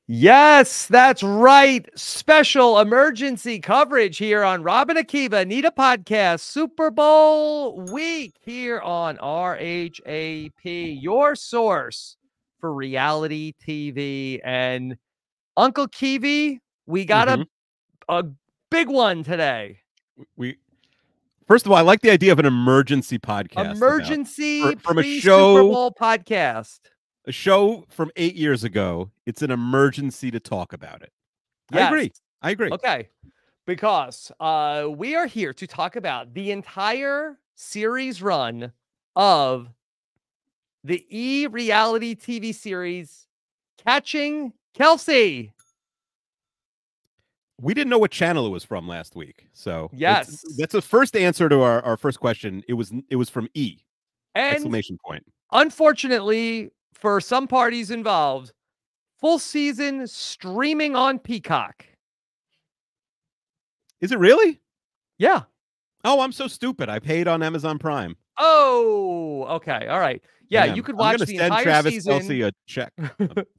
Yes, that's right. Special emergency coverage here on Rob and Akiva Need a Podcast Super Bowl week here on RHAP, your source for reality TV. And Uncle Kiwi, we got a big one today. We First of all, I like the idea of an emergency podcast. Emergency from a Super Bowl podcast. A show from 8 years ago. It's an emergency to talk about it. Yes. I agree. Okay. Because we are here to talk about the entire series run of the reality TV series Catching Kelce. We didn't know what channel it was from last week. So yes, that's the first answer to our first question. It was from E! And exclamation point. Unfortunately, for some parties involved, full season streaming on Peacock. Is it really? Yeah. Oh, I'm so stupid. I paid on Amazon Prime. Oh, okay. All right. Yeah, Damn. you could watch the entire Travis season Kelce a check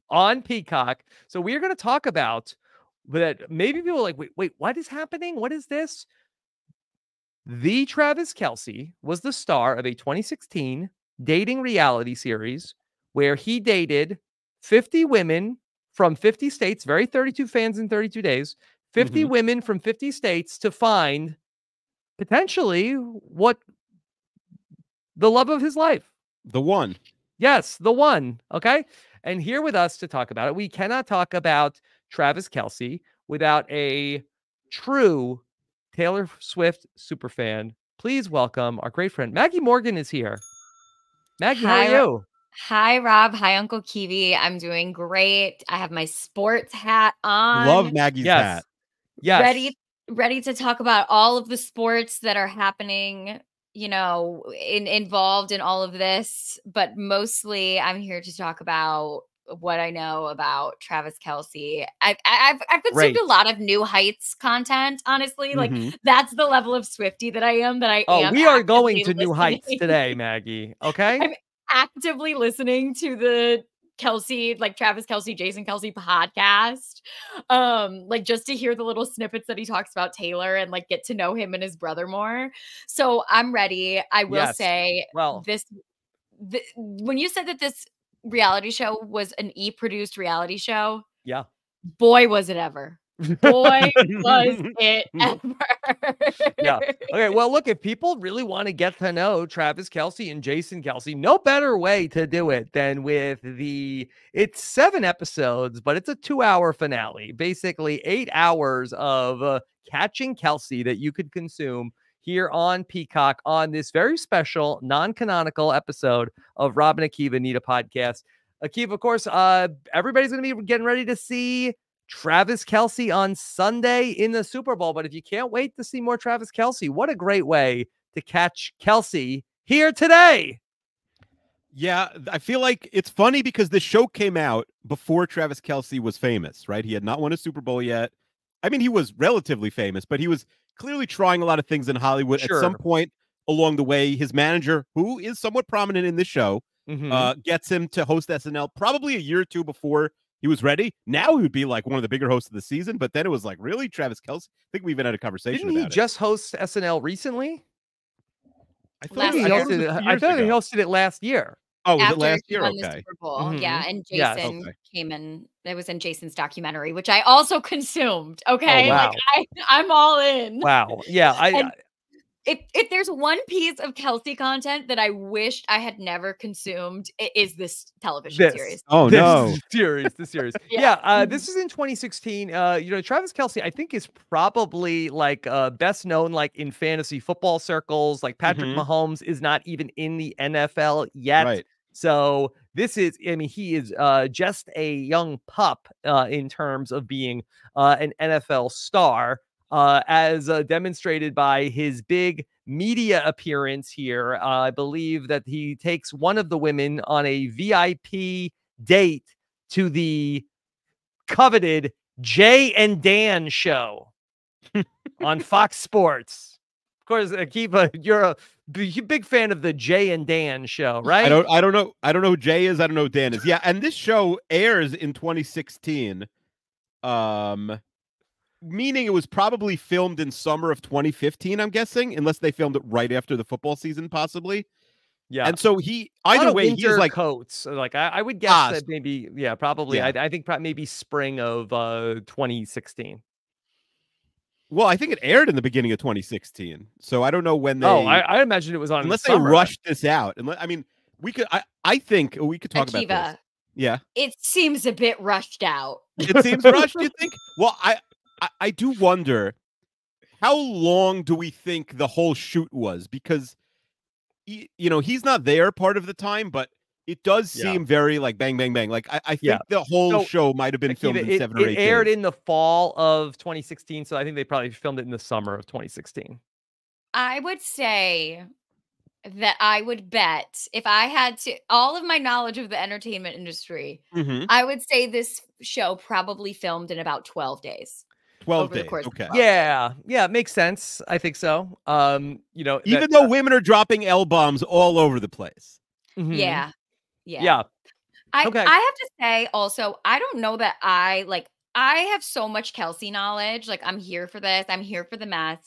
on Peacock. So we're going to talk about that. Maybe people are like, wait, what is happening? What is this? The Travis Kelce was the star of a 2016 dating reality series where he dated 50 women from 50 states, very 32 fans in 32 days, 50 women from 50 states to find potentially what the love of his life. The one. Yes, the one. Okay. And here with us to talk about it, we cannot talk about Travis Kelce without a true Taylor Swift superfan. Please welcome our great friend Maggie Morgan is here. Maggie, how are you? Hi, Rob. Hi, Uncle Kiwi. I'm doing great. I have my sports hat on. Love Maggie's hat. Yes. Ready to talk about all of the sports that are happening, you know, involved in all of this. But mostly I'm here to talk about what I know about Travis Kelce. I've consumed a lot of New Heights content, honestly. Like that's the level of Swiftie that I am. We are going to New Heights today, Maggie. Okay. I'm actively listening to the Kelce, like Travis Kelce, Jason Kelce podcast. Like just to hear the little snippets that he talks about Taylor and like get to know him and his brother more. So I'm ready. I will say when you said that this reality show was an E-produced reality show. Yeah. Boy, was it ever. Boy, was it ever. Yeah. Okay. Well, look, if people really want to get to know Travis Kelce and Jason Kelce, no better way to do it than with it's 7 episodes, but it's a 2-hour finale, basically 8 hours of Catching Kelce that you could consume here on Peacock on this very special non-canonical episode of Rob and Akiva Need a Podcast. Akiva, of course, everybody's going to be getting ready to see Travis Kelce on Sunday in the Super Bowl. But if you can't wait to see more Travis Kelce, what a great way to catch Kelce here today. Yeah, I feel like it's funny because the show came out before Travis Kelce was famous, right? He had not won a Super Bowl yet. I mean, he was relatively famous, but he was clearly trying a lot of things in Hollywood. Sure. At some point along the way, his manager, who is somewhat prominent in this show, gets him to host SNL probably a year or two before he was ready. Now he would be like one of the bigger hosts of the season, but then it was like, really, Travis Kelce? I think we even had a conversation about it. Didn't he just host SNL recently? I thought he hosted it last year. Oh, was it last year? Okay. The Super Bowl. Yeah, and Jason came in. It was in Jason's documentary, which I also consumed. Okay, wow. Like I'm all in. Wow. Yeah, if there's one piece of Kelce content that I wished I had never consumed, it is this television series. Oh no, the series. Yeah, this is in 2016. Travis Kelce, I think, is probably like best known like in fantasy football circles. Like Patrick Mahomes is not even in the NFL yet. Right. So this is, I mean, he is just a young pup in terms of being an NFL star. As demonstrated by his big media appearance here. I believe that he takes one of the women on a VIP date to the coveted Jay and Dan show on Fox Sports. Of course, Akiva, you're a big fan of the Jay and Dan show, right? I don't know who Jay is. I don't know who Dan is. Yeah, and this show airs in 2016. Meaning it was probably filmed in summer of 2015, I'm guessing, unless they filmed it right after the football season, possibly. Yeah. And so either way, he's like coats. Like I would guess that maybe, probably. Yeah. I think maybe spring of 2016. Well, I think it aired in the beginning of 2016. So I don't know when they. Oh, I imagine it was on unless summer. they rushed this out. I mean, we could. I think we could talk Akiva, about this. Yeah, it seems a bit rushed out. It seems rushed. You think? Well, I do wonder how long do we think the whole shoot was, because he's not there part of the time, but it does seem very like bang bang bang. Like I think the whole show might have been filmed in 7 or 8 days. It aired in the fall of 2016, so I think they probably filmed it in the summer of 2016. I would say that I would bet, if I had to, all of my knowledge of the entertainment industry, I would say this show probably filmed in about 12 days. 12 days. Okay. Yeah, it makes sense. I think so. Even though women are dropping L-bombs all over the place. Yeah. I have to say also, I don't know that I have so much Kelce knowledge. Like, I'm here for this. I'm here for the mess.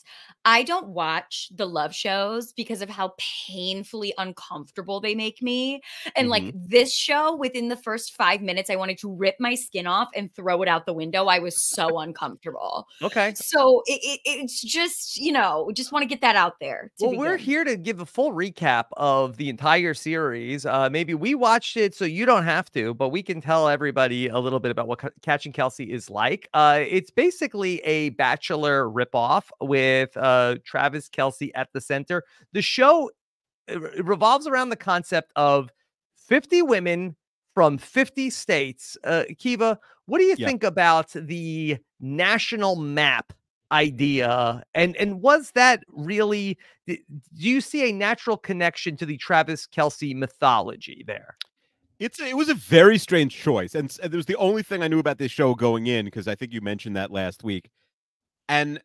I don't watch the love shows because of how painfully uncomfortable they make me. And like this show, within the first 5 minutes, I wanted to rip my skin off and throw it out the window. I was so uncomfortable. Okay. So it's just, just want to get that out there. Well, we're here to give a full recap of the entire series. Maybe we watched it so you don't have to, but we can tell everybody a little bit about what Catching Kelce is like. It's basically a Bachelor ripoff with Travis Kelce at the center. The show revolves around the concept of 50 women from 50 states. Akiva, what do you think about the national map idea? And was that really, do you see a natural connection to the Travis Kelce mythology there? It was a very strange choice. And it was the only thing I knew about this show going in, because I think you mentioned that last week. And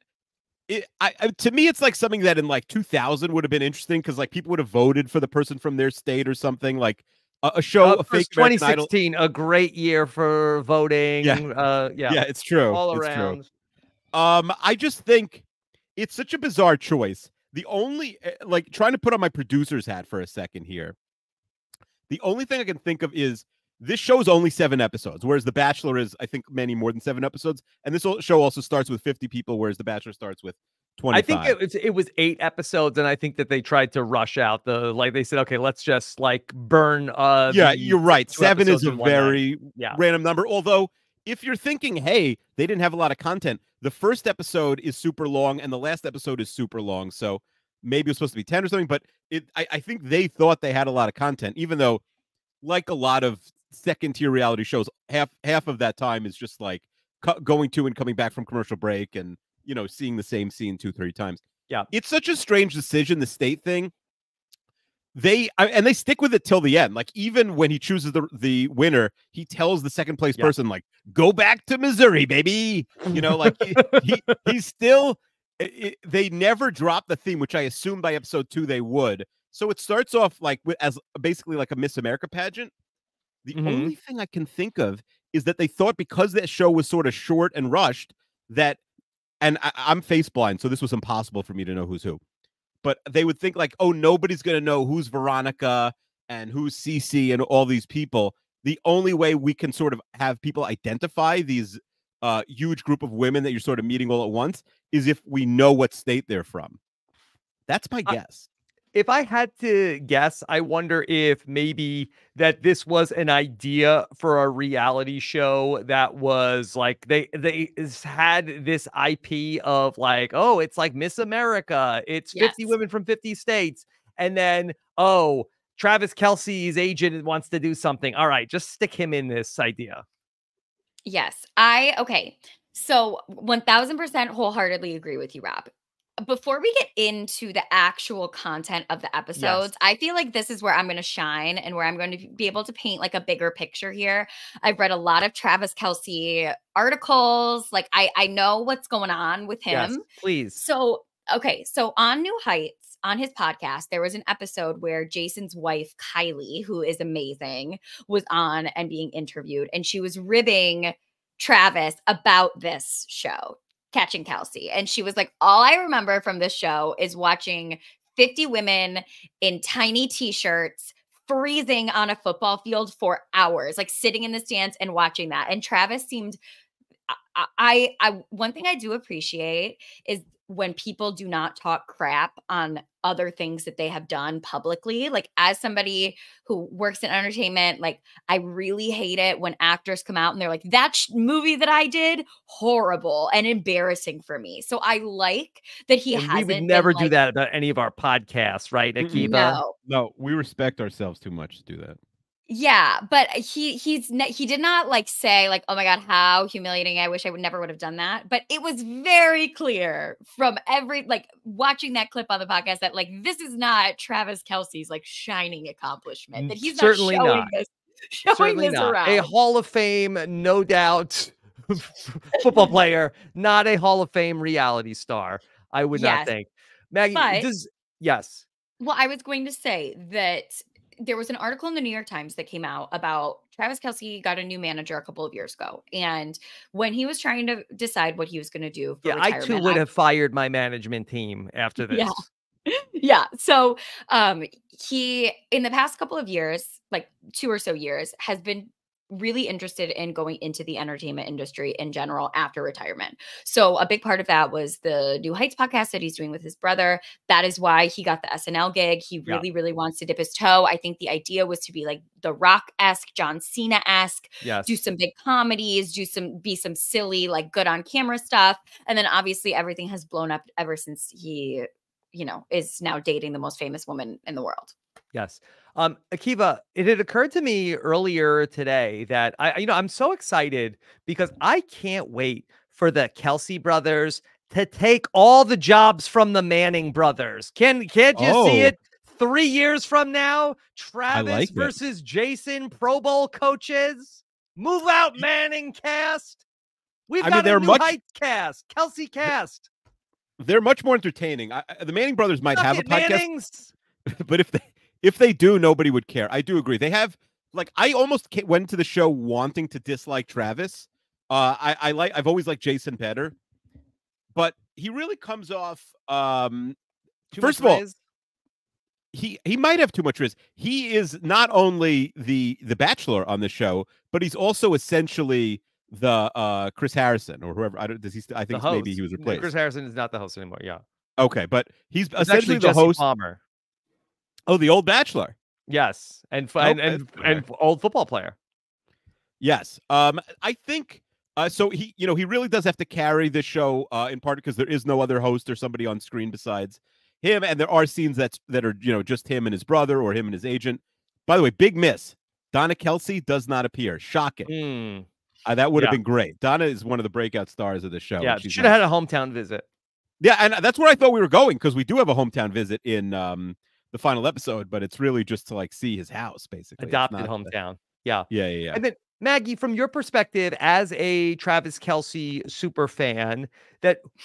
to me, it's like something that in like 2000 would have been interesting, because like people would have voted for the person from their state or something. Like a show, a fake 2016, a great year for voting. Yeah, it's true. All it's around. True. I just think it's such a bizarre choice. The only, like, trying to put on my producer's hat for a second here, the only thing I can think of is this show is only 7 episodes, whereas The Bachelor is, I think, many more than 7 episodes. And this show also starts with 50 people, whereas The Bachelor starts with 25. I think it was 8 episodes, and I think that they tried to rush out they said, okay, let's just like burn. You're right. 7 is a very random number. Although, if you're thinking, hey, they didn't have a lot of content, the first episode is super long and the last episode is super long. So maybe it's supposed to be 10 or something, but I think they thought they had a lot of content, even though, like a lot of second-tier reality shows, half of that time is just like going to and coming back from commercial break and, seeing the same scene 2-3 times. Yeah. It's such a strange decision, the state thing. They stick with it till the end. Like, even when he chooses the winner, he tells the second place person, like, go back to Missouri, baby. Like he's still, they never drop the theme, which I assumed by episode 2 they would. So it starts off like as basically like a Miss America pageant. The only thing I can think of is that they thought, because that show was sort of short and rushed, that, and I'm face blind, so this was impossible for me to know who's who, but they would think like, oh, nobody's going to know who's Veronica and who's Cece and all these people. The only way we can sort of have people identify these huge group of women that you're sort of meeting all at once is if we know what state they're from. That's my guess. If I had to guess, I wonder if maybe that this was an idea for a reality show that was like, they had this IP of like, oh, it's like Miss America. It's 50 women from 50 states. And then, oh, Travis Kelce's agent wants to do something. All right, just stick him in this idea. Yes. Okay. So 1000% wholeheartedly agree with you, RHAP. Before we get into the actual content of the episodes, I feel like this is where I'm going to shine and where I'm going to be able to paint like a bigger picture here. I've read a lot of Travis Kelce articles. Like I know what's going on with him. Yes, please. So, okay. So on New Heights, on his podcast, there was an episode where Jason's wife, Kylie, who is amazing, was on and being interviewed, and she was ribbing Travis about this show, Catching Kelce. And she was like, all I remember from this show is watching 50 women in tiny t-shirts freezing on a football field for hours, like sitting in the stands and watching that. And Travis seemed, I one thing I do appreciate is when people do not talk crap on other things that they have done publicly. Like, as somebody who works in entertainment, like, I really hate it when actors come out and they're like, that movie that I did, horrible and embarrassing for me. So I like that he hasn't. We would never do that about any of our podcasts, right, Akiva? No, we respect ourselves too much to do that. Yeah, but he did not like say like, oh my God, how humiliating. I wish I would have done that. But it was very clear from like watching that clip on the podcast that like, this is not Travis Kelce's like shining accomplishment, that he's certainly not showing this around. A Hall of Fame, no doubt, football player, not a Hall of Fame reality star. I would not think. Maggie, yes. Well, I was going to say that there was an article in the New York Times that came out about Travis Kelce got a new manager a couple of years ago. And when he was trying to decide what he was going to do for retirement, I too would have fired my management team after this. Yeah. So he, in the past couple of years, like 2 or so years, has been really interested in going into the entertainment industry in general after retirement. So a big part of that was the New Heights podcast that he's doing with his brother. That is why he got the SNL gig. He really, really wants to dip his toe. I think the idea was to be like The Rock-esque, John Cena-esque, do some big comedies, be some silly, like good on camera stuff. And then obviously everything has blown up ever since he, is now dating the most famous woman in the world. Yes. Akiva, it had occurred to me earlier today that I'm so excited because I can't wait for the Kelce brothers to take all the jobs from the Manning brothers. Can't you see it 3 years from now? Travis versus Jason, Pro Bowl coaches. Move out, Manning cast. We've got a New Heights cast, Kelce cast. They're much more entertaining. The Manning brothers might have a podcast, but if they do, nobody would care. I do agree. They have, like, I almost went to the show wanting to dislike Travis. I've always liked Jason better, but he really comes off. First of all, he might have too much risk. He is not only the Bachelor on the show, but he's also essentially the Chris Harrison or whoever. I think maybe he was replaced. Chris Harrison is not the host anymore. Yeah. Okay, but he's essentially the host. Palmer. Oh, the old Bachelor. Yes, and old football player. Yes, I think so. He really does have to carry the show in part because there is no other host or somebody on screen besides him, and there are scenes that are just him and his brother or him and his agent. By the way, big miss. Donna Kelce does not appear. Shocking. That would have been great. Donna is one of the breakout stars of the show. Yeah, should have had a hometown visit. Yeah, and that's where I thought we were going because we do have a hometown visit in the final episode, but it's really just to like see his house, basically. Adopted hometown. Yeah. And then Maggie, from your perspective as a Travis Kelce super fan,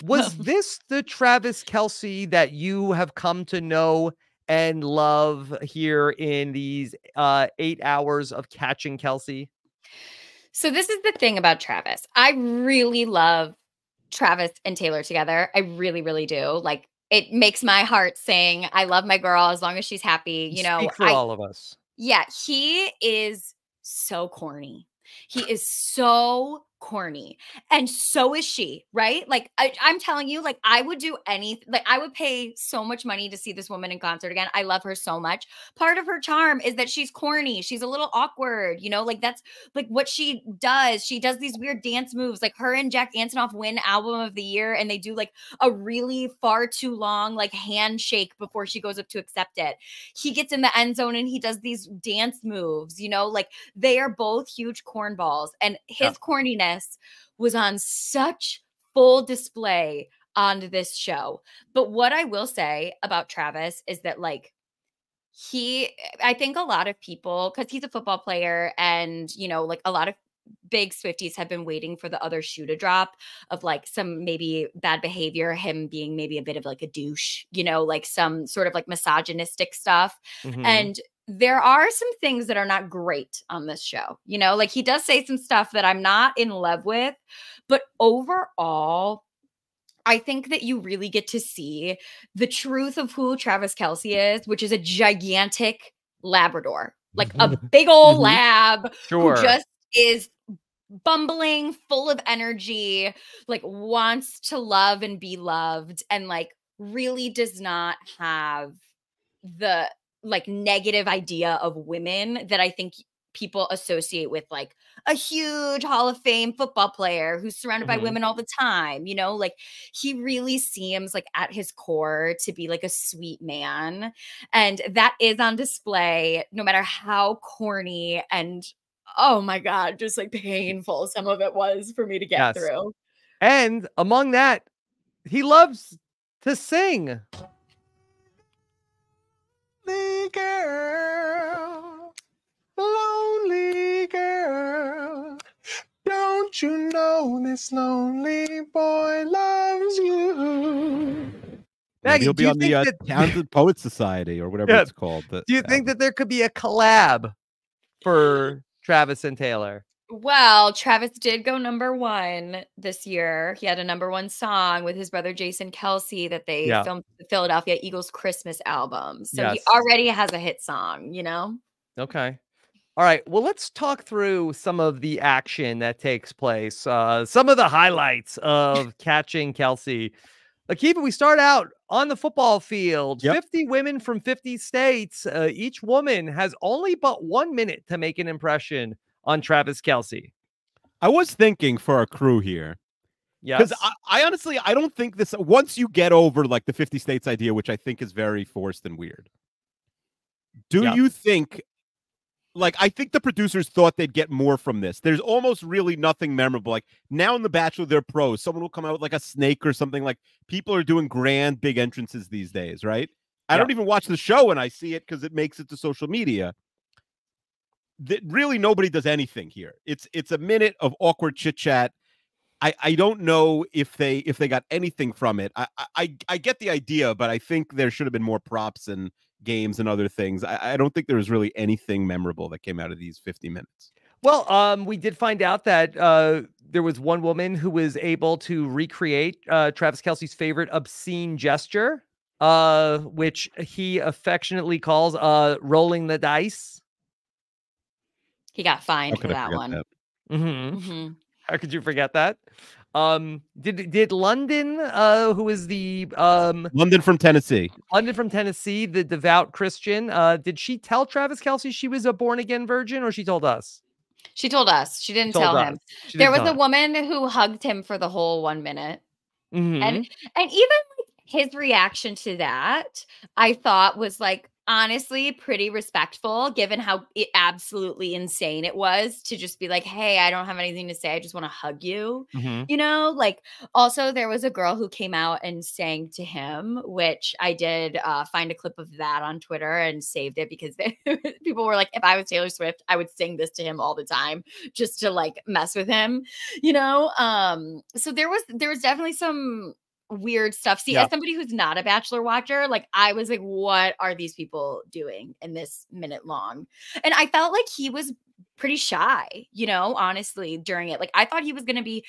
was this the Travis Kelce that you have come to know and love here in these 8 hours of Catching Kelce? So this is the thing about Travis. I really love Travis and Taylor together. I really, really do. Like, it makes my heart sing. I love my girl as long as she's happy. Speak for all of us. Yeah, he is so corny. He is so corny, and so is she, right? Like, I'm telling you, like, I would do anything. Like, I would pay so much money to see this woman in concert again. I love her so much. Part of her charm is that she's corny. She's a little awkward, like that's like what she does. She does these weird dance moves. Like, her and Jack Antonoff win album of the year, and they do like a really far too long like handshake before she goes up to accept it. He gets in the end zone and he does these dance moves, like they are both huge cornballs, and his corniness was on such full display on this show. But what I will say about Travis is that, like, I think a lot of people, because he's a football player and, like a lot of big Swifties have been waiting for the other shoe to drop of like some maybe bad behavior, him being maybe a bit of like a douche, you know, like some sort of like misogynistic stuff. And there are some things that are not great on this show, you know, like he does say some stuff that I'm not in love with, but overall, I think that you really get to see the truth of who Travis Kelce is, which is a gigantic Labrador, like a big old lab who just is bumbling, full of energy, like wants to love and be loved, and like really does not have the like negative idea of women that I think people associate with like a huge Hall of Fame football player who's surrounded by women all the time, you know, like he really seems like at his core to be like a sweet man. And that is on display no matter how corny and oh my God, just like painful some of it was for me to get through. And among that, he loves to sing. Lonely girl, lonely girl, don't you know this lonely boy loves you? Maybe he'll be on the Talented Poets Society or whatever it's called. Do you think that there could be a collab for Travis and Taylor? Well, Travis did go #1 this year. He had a #1 song with his brother Jason Kelce that they filmed the Philadelphia Eagles Christmas album. So he already has a hit song, you know? Okay. All right. Well, let's talk through some of the action that takes place. Some of the highlights of Catching Kelce. Akiva, we start out on the football field. 50 women from 50 states. Each woman has only but 1 minute to make an impression on Travis Kelce. I was thinking for a crew here. Because I honestly, I don't think this, once you get over like the 50 states idea, which I think is very forced and weird. Do you think, like, I think the producers thought they'd get more from this. There's almost really nothing memorable. Like now in The Bachelor, they're pros. Someone will come out with like a snake or something. Like people are doing grand, big entrances these days, right? I don't even watch the show and I see it because it makes it to social media. Really nobody does anything here. It's a minute of awkward chit chat. I don't know if they got anything from it. I get the idea, but I think there should have been more props and games and other things. I don't think there was really anything memorable that came out of these 50 minutes. Well, we did find out that there was one woman who was able to recreate Travis Kelce's favorite obscene gesture, which he affectionately calls rolling the dice. He got fined for that one. How could you forget that? Did London, who is the London from Tennessee, the devout Christian, did she tell Travis Kelce she was a born again virgin, or she told us? She told us. She didn't tell him. There was a woman who hugged him for the whole 1 minute, and even his reaction to that, I thought was like, honestly, pretty respectful, given how absolutely insane it was to just be like, hey, I don't have anything to say. I just want to hug you. You know, like also there was a girl who came out and sang to him, which I did find a clip of that on Twitter and saved it because people were like, if I was Taylor Swift, I would sing this to him all the time just to like mess with him, you know? So there was definitely some weird stuff. See, as somebody who's not a Bachelor watcher, like I was like, what are these people doing in this minute long? And I felt like he was pretty shy, you know, honestly, during it. Like I thought he was going to be,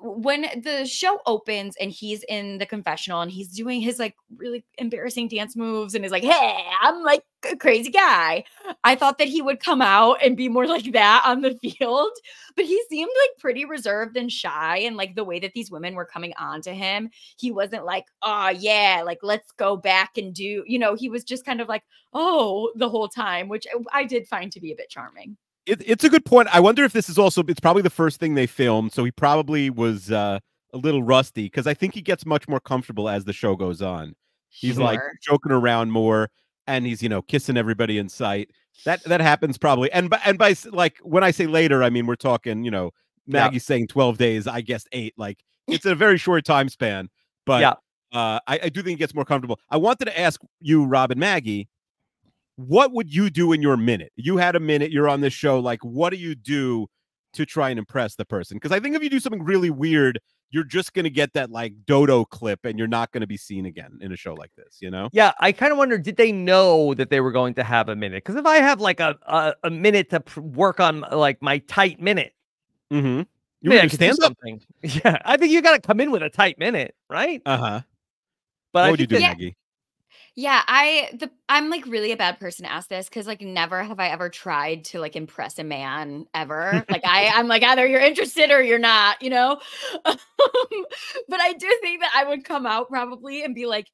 when the show opens and he's in the confessional and he's doing his like really embarrassing dance moves and is like, hey, I'm like a crazy guy. I thought that he would come out and be more like that on the field, but he seemed like pretty reserved and shy. And like the way that these women were coming on to him, he wasn't like, oh yeah, like let's go back and do, you know, he was just kind of like, oh, the whole time, which I did find to be a bit charming. It's a good point. I wonder if this is also, it's probably the first thing they filmed, so he probably was a little rusty, because I think he gets much more comfortable as the show goes on. He's like joking around more, and he's, you know, kissing everybody in sight. That happens probably. And by like, when I say later, I mean, we're talking, you know, Maggie's saying 12 days, I guess 8. Like, it's a very short time span, but I do think he gets more comfortable. I wanted to ask you, Rob and Maggie, what would you do in your minute? You had a minute, you're on this show. Like, what do you do to try and impress the person. Because I think if you do something really weird, you're just going to get that like dodo clip and you're not going to be seen again in a show like this, you know? Yeah, I kind of wonder, did they know that they were going to have a minute? Because if I have like a minute to work on like my tight minute, You maybe I could do stand up? something. Yeah, I think you got to come in with a tight minute, right? But But what I would you think do, that- Maggie? Yeah, I'm like really a bad person to ask this because like never have I ever tried to like impress a man ever. Like I'm like either you're interested or you're not, you know. But I do think that I would come out probably and be like,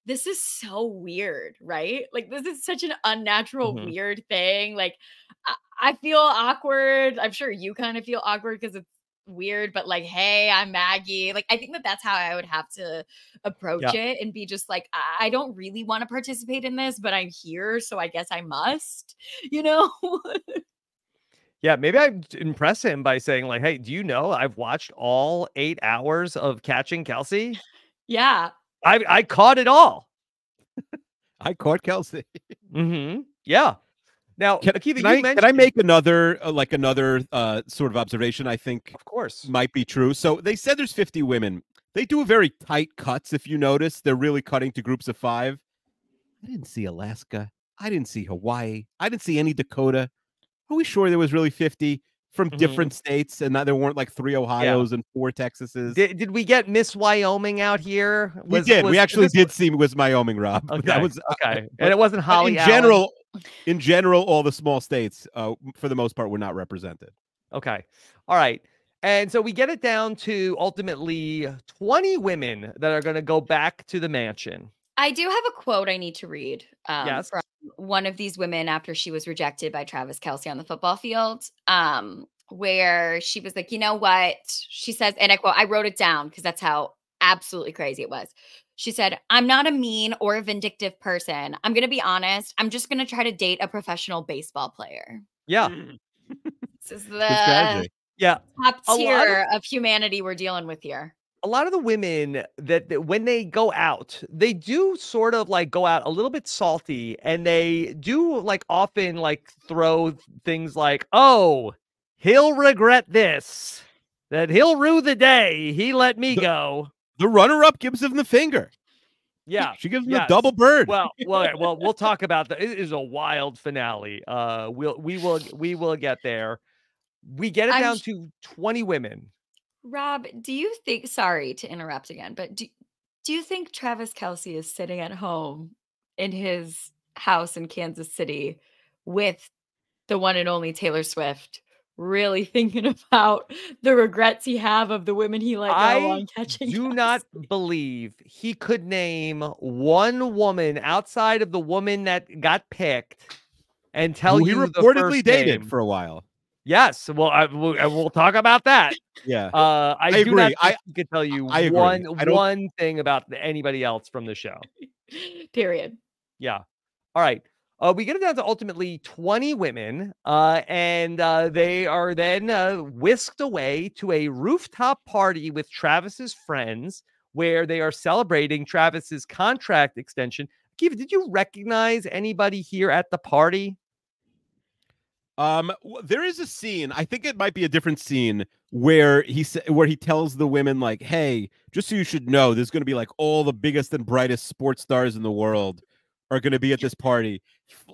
this is so weird, right? Like this is such an unnatural, Mhm. weird thing. Like I feel awkward. I'm sure you kind of feel awkward because it's weird, but like, hey, I'm Maggie. Like I think that that's how I would have to approach it and be just like, I don't really want to participate in this, but I'm here, so I guess I must, you know. Yeah, maybe I'd impress him by saying like, "Hey, do you know I've watched all 8 hours of Catching Kelce? Yeah. I caught it all." I caught Kelce. Yeah. Now, Can, Akiva, can you I mentioned, make another sort of observation I think of course, might be true? So they said there's 50 women. They do a very tight cuts. If you notice, they're really cutting to groups of 5. I didn't see Alaska. I didn't see Hawaii. I didn't see any Dakota. Are we sure there was really 50 from different states and that there weren't like 3 Ohio's and 4 Texases? Did we get Miss Wyoming out here? We did. We actually did see was Wyoming, Rob. Okay. That was okay. And it wasn't Holly in general, all the small states, for the most part, were not represented. Okay. All right. And so we get it down to ultimately 20 women that are going to go back to the mansion. I do have a quote I need to read Yes. from one of these women after she was rejected by Travis Kelce on the football field, where she was like, you know what? She says, and I quote, I wrote it down because that's how absolutely crazy it was. She said, I'm not a mean or a vindictive person. I'm going to be honest. I'm just going to try to date a professional baseball player. Yeah. This is Good the strategy. Yeah. top tier of humanity we're dealing with here. A lot of the women that when they go out, they do sort of like go out a little bit salty, and they do like often like throw things like, oh, he'll regret this, that he'll rue the day he let me go. The runner-up gives him the finger. Yeah. She gives him a double bird. Well, we'll talk about that. It is a wild finale. We will get there. We get it down to 20 women. Rob, do you think, sorry to interrupt again, but do you think Travis Kelce is sitting at home in his house in Kansas City with the one and only Taylor Swift, really thinking about the regrets he have of the women he let go on Catching Kelce? I do not believe he could name one woman outside of the woman that got picked and tell Who you he the reportedly first dated name. for a while. Yes, well, we'll talk about that. Yeah, I do agree. not think he could tell you I agree. one thing about anybody else from the show. Period. Yeah. All right. We get it down to ultimately 20 women, and they are then whisked away to a rooftop party with Travis's friends, where they are celebrating Travis's contract extension. Akiva, did you recognize anybody here at the party? There is a scene. I think it might be a different scene where he tells the women like, "Hey, just so you should know, there's going to be like all the biggest and brightest sports stars in the world are going to be at this party."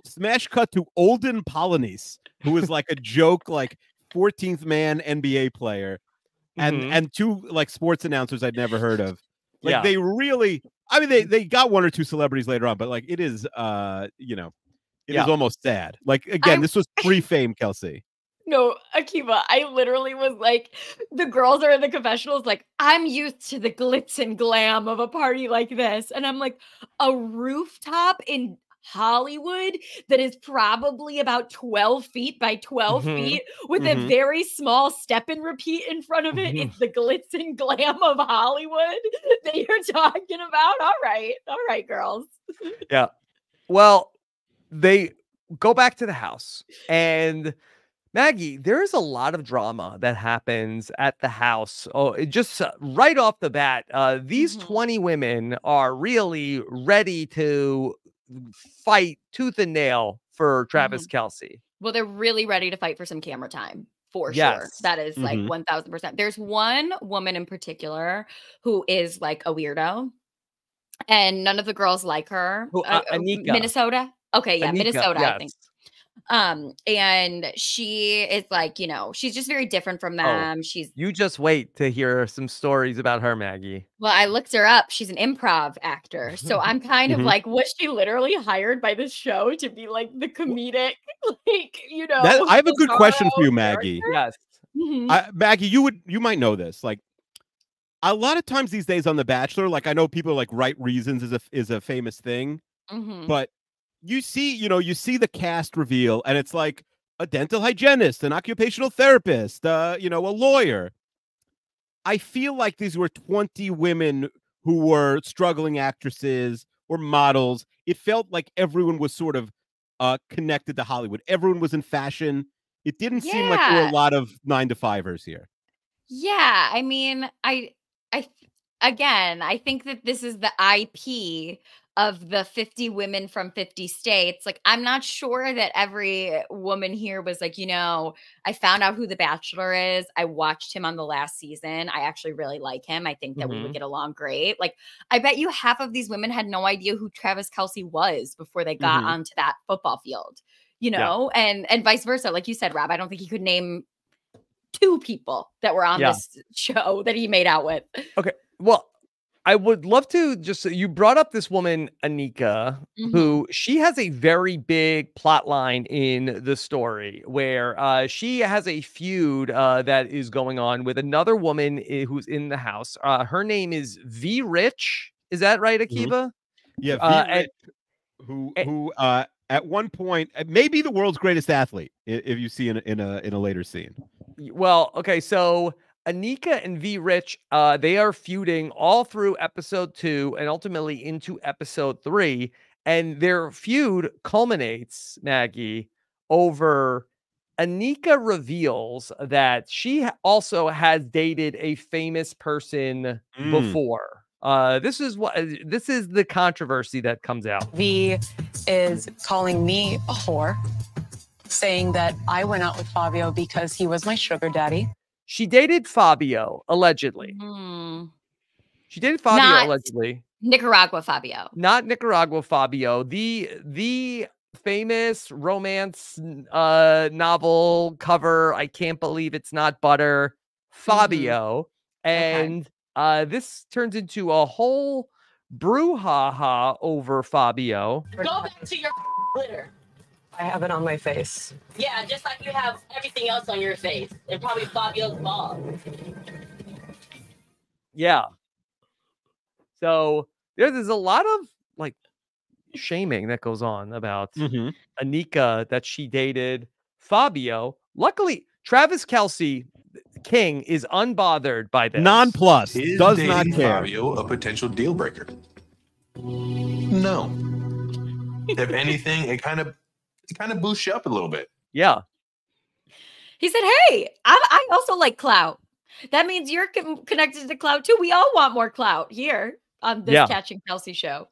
Smash cut to Olden Polynice, who is like a joke, like 14th man NBA player, and 2 like sports announcers I'd never heard of. Like they really, I mean, they got 1 or 2 celebrities later on, but like it is, it is almost sad. Like, again, this was pre-fame Kelce. No, Akiva, I literally was like, the girls are in the confessionals, like, I'm used to the glitz and glam of a party like this. And I'm like, a rooftop in Hollywood that is probably about 12 feet by 12 feet with a very small step and repeat in front of it. It's the glitz and glam of Hollywood that you're talking about. All right, girls. Yeah. Well, they go back to the house, and Maggie, there's a lot of drama that happens at the house. Oh, it just right off the bat, these 20 women are really ready to fight tooth and nail for Travis Kelce. Well, they're really ready to fight for some camera time for sure. Yes. That is like 1000%. There's one woman in particular who is like a weirdo, and none of the girls like her. Who, Anika. Minnesota. Okay, yeah, Anika, Minnesota, yes. I think. And she is like, you know, she's just very different from them. She's You just wait to hear some stories about her, Maggie. well, I looked her up. She's an improv actor. So I'm kind of like, was she literally hired by this show to be like the comedic, like, you know? I have a good question for you, Maggie. Yes. Maggie, you might know this. Like, a lot of times these days on The Bachelor, like I know people are like Right Reasons is a famous thing, but you see the cast reveal and it's like a dental hygienist, an occupational therapist, a lawyer. I feel like these were 20 women who were struggling actresses or models. It felt like everyone was sort of connected to Hollywood. Everyone was in fashion. It didn't seem like there were a lot of 9-to-5ers here. Yeah, I mean, I think that this is the IP of the 50 women from 50 states. Like, I'm not sure that every woman here was like, you know, I found out who The Bachelor is. I watched him on the last season. I actually really like him. I think that we would get along great. Like, I bet you half of these women had no idea who Travis Kelce was before they got onto that football field, you know, and vice versa. Like you said, Rob, I don't think he could name 2 people that were on this show that he made out with. Okay. Well, I would love to you brought up this woman, Anika, who she has a very big plot line in the story where she has a feud that is going on with another woman who's in the house. Her name is veer. Is that right, Akiva? Yeah, veer, who at one point may be the world's greatest athlete if you see in a later scene. Well, okay, so Anika and veer, they are feuding all through episode 2 and ultimately into episode 3. And their feud culminates, Maggie, over Anika reveals that she also has dated a famous person before. This is the controversy that comes out. V is calling me a whore, saying that I went out with Fabio because he was my sugar daddy. She dated Fabio, allegedly. She dated Fabio, allegedly. Nicaragua Fabio. Not Nicaragua Fabio. The famous romance novel cover, I Can't Believe It's Not Butter, Fabio. And this turns into a whole brouhaha over Fabio. Go back to your glitter. I have it on my face. Yeah, just like you have everything else on your face. And probably Fabio's ball. Yeah. So there's a lot of like shaming that goes on about Anika, that she dated Fabio. Luckily, Travis Kelce King is unbothered by this. Nonplussed. Does dating not care. Fabio a potential deal breaker? No. If anything, it kind of boosts you up a little bit. Yeah. He said, hey, I also like clout. That means you're connected to clout too. We all want more clout here on this Catching Kelce show.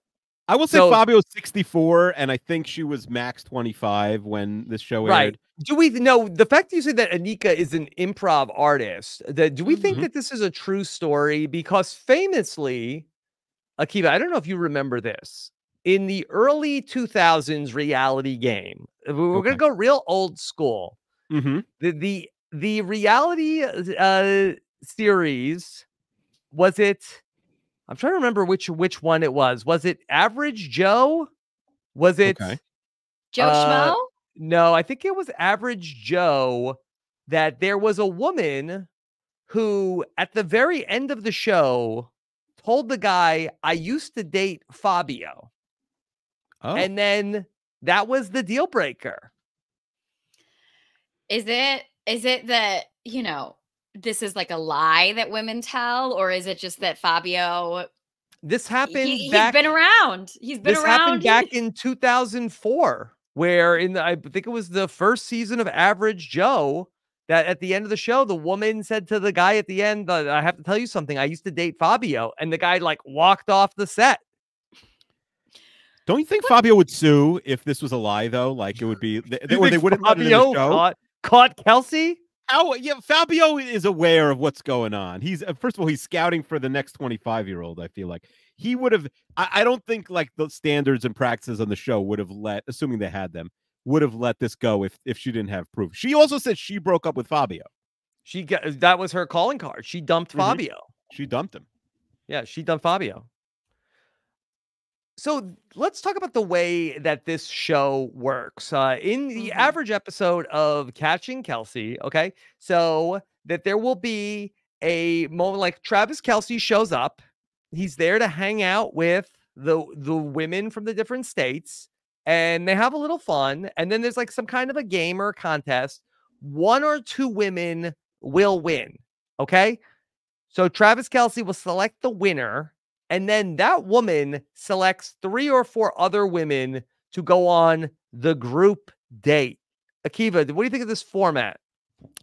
I will say Fabio's 64, and I think she was max 25 when this show aired. Right. Do we know the fact that you said that Anika is an improv artist? Do we think that this is a true story? Because famously, Akiva, I don't know if you remember this. In the early 2000s reality game, we're going to go real old school. The reality series, was it? I'm trying to remember which one it was. Was it Average Joe? Was it Joe Schmo? No, I think it was Average Joe. That there was a woman who, at the very end of the show, told the guy, "I used to date Fabio." And then that was the deal breaker. Is it that, you know, this is like a lie that women tell, or is it just that Fabio? This happened. He's been around. This happened back in 2004, where I think it was the first season of Average Joe. That at the end of the show, the woman said to the guy at the end, "I have to tell you something. I used to date Fabio," and the guy like walked off the set. Don't you think Fabio would sue if this was a lie, though? Like it would be, or they wouldn't let it in the show. Caught Kelce? How? Yeah, Fabio is aware of what's going on. He's first of all, he's scouting for the next 25-year-old. I feel like he would have. I don't think like the standards and practices on the show would have let, assuming they had them, would have let this go if she didn't have proof. She also said she broke up with Fabio. That was her calling card. She dumped Fabio. She dumped him. Yeah, she dumped Fabio. So let's talk about the way that this show works. In the average episode of Catching Kelce, okay, so that there will be a moment like Travis Kelce shows up. He's there to hang out with the women from the different states, and they have a little fun. And then there's like some kind of a game or a contest. One or two women will win, okay? So Travis Kelce will select the winner, and then that woman selects 3 or 4 other women to go on the group date. Akiva, what do you think of this format?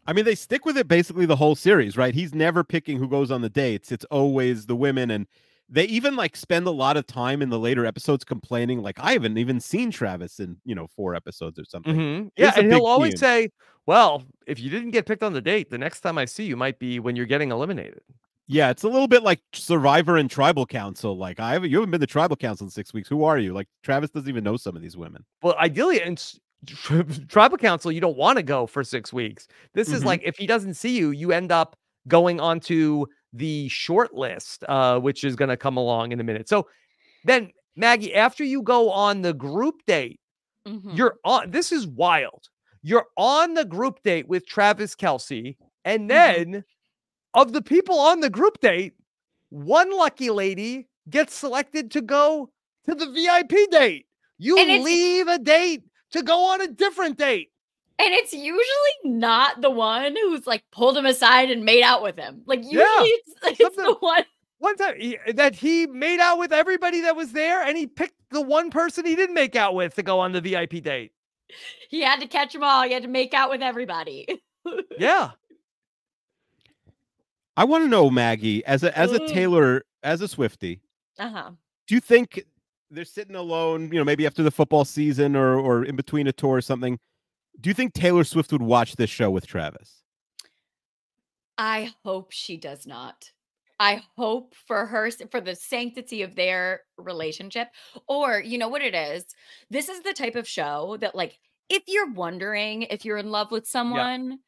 I mean, they stick with it basically the whole series, right? He's never picking who goes on the dates. It's always the women. And they even like spend a lot of time in the later episodes complaining, like, I haven't even seen Travis in, 4 episodes or something. Yeah, and he'll always say, well, if you didn't get picked on the date, the next time I see you might be when you're getting eliminated. Yeah, it's a little bit like Survivor and Tribal Council. Like, you haven't been to Tribal Council in 6 weeks. Who are you? Like, Travis doesn't even know some of these women. Well, ideally, in Tribal Council, you don't want to go for 6 weeks. This is like, if he doesn't see you, you end up going onto the short list, which is going to come along in a minute. So then, Maggie, after you go on the group date, you're on. This is wild. You're on the group date with Travis Kelce, and then of the people on the group date, one lucky lady gets selected to go to the VIP date. You leave a date to go on a different date. And it's usually not the one who's like pulled him aside and made out with him. Like usually it's the one. One time that he made out with everybody that was there, and he picked the one person he didn't make out with to go on the VIP date. He had to catch them all. He had to make out with everybody. Yeah. I want to know, Maggie, as a Taylor, as a Swiftie, do you think they're sitting alone, maybe after the football season or in between a tour or something? Do you think Taylor Swift would watch this show with Travis? I hope she does not. I hope for the sanctity of their relationship. Or, you know what it is? This is the type of show that, like, if you're wondering if you're in love with someone,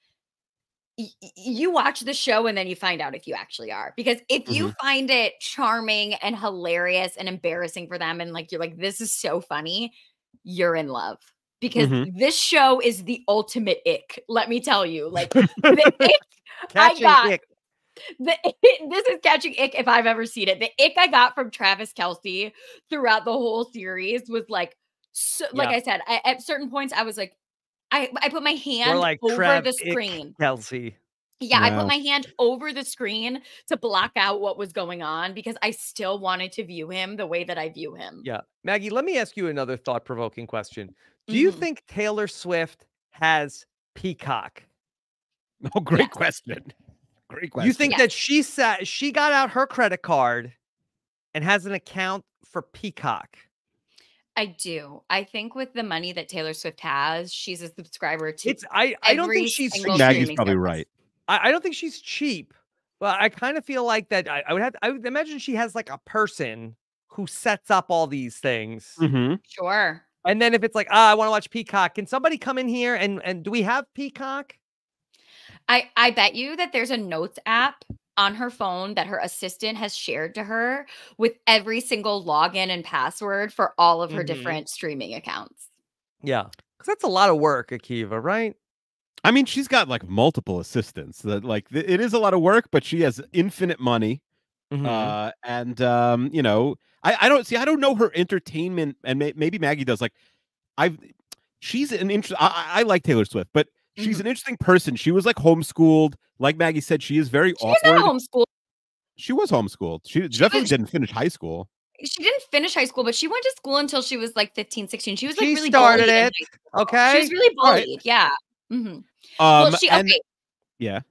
you watch the show and then you find out if you actually are. Because if you find it charming and hilarious and embarrassing for them, and like you're like, this is so funny, you're in love. Because this show is the ultimate ick. Let me tell you, like the ick Catching ick. This is catching ick if I've ever seen it. The ick I got from Travis Kelce throughout the whole series was like, like I said, at certain points I was like, I put my hand over the screen. Kelce. Yeah, I put my hand over the screen to block out what was going on because I still wanted to view him the way that I view him. Yeah. Maggie, let me ask you another thought-provoking question. Do you think Taylor Swift has Peacock? Oh, great question. Great question. You think that she got out her credit card and has an account for Peacock? I do. I think with the money that Taylor Swift has, she's a subscriber to I don't think she's Maggie's probably right. I don't think she's cheap, but I kind of feel like that I would imagine she has like a person who sets up all these things. Sure. And then if it's like, I want to watch Peacock, can somebody come in here and do we have Peacock? I bet you that there's a notes app on her phone that her assistant has shared to her with every single login and password for all of her different streaming accounts. Yeah. Because that's a lot of work, Akiva, right? I mean, she's got like multiple assistants that it is a lot of work, but she has infinite money. I don't know her entertainment, and maybe Maggie does. Like, she's an interesting. I like Taylor Swift, but she's an interesting person. She was like homeschooled, like Maggie said. She is very awkward. She's not homeschooled. She was homeschooled. She definitely didn't finish high school. She didn't finish high school, but she went to school until she was like 15, 16. She was like really started bullied. It. Okay. She was really bullied. Right. Yeah. Yeah.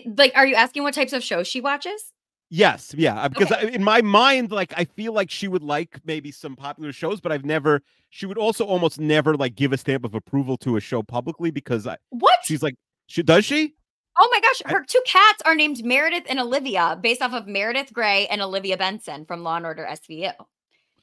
Like, are you asking what types of shows she watches? Yes, yeah, because in my mind, like, I feel like she would like maybe some popular shows, but she would also almost never like give a stamp of approval to a show publicly because she's like, does she? Oh my gosh, her two cats are named Meredith and Olivia, based off of Meredith Grey and Olivia Benson from Law and Order SVU.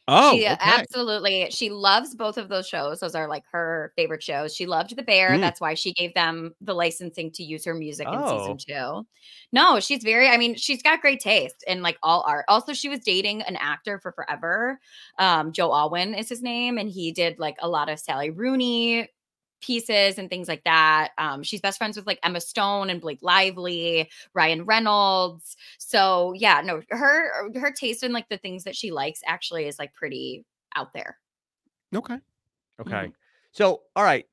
Oh, She okay. absolutely, she loves both of those shows. Those are like her favorite shows. She loved The Bear. That's why she gave them the licensing to use her music in season 2. No, she's very, I mean, she's got great taste in like all art. Also, she was dating an actor for forever. Joe Alwyn is his name. And he did like a lot of Sally Rooney pieces and things like that. She's best friends with like Emma Stone and Blake Lively, Ryan Reynolds. So yeah, no, her taste in like the things that she likes actually is like pretty out there. Okay. So, all right.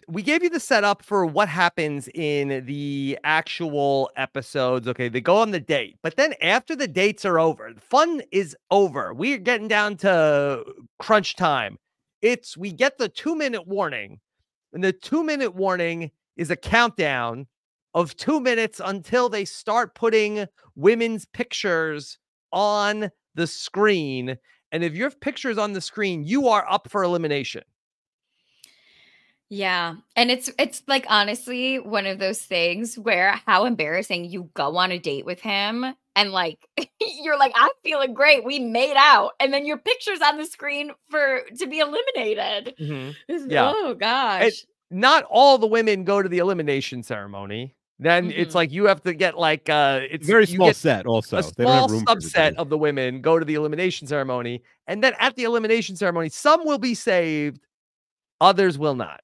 We gave you the setup for what happens in the actual episodes. Okay, they go on the date, but then after the dates are over, the fun is over. We're getting down to crunch time. We get the 2-minute warning. And the 2-minute warning is a countdown of 2 minutes until they start putting women's pictures on the screen. And if your picture's on the screen, you are up for elimination. Yeah. And it's like honestly one of those things where how embarrassing, you go on a date with him and like you're like, I'm feeling great. We made out. And then your picture's on the screen to be eliminated. Yeah. Oh gosh. Not all the women go to the elimination ceremony. Then it's like you have to get like it's very small set also. A small subset of the women go to the elimination ceremony. And then at the elimination ceremony, some will be saved, others will not.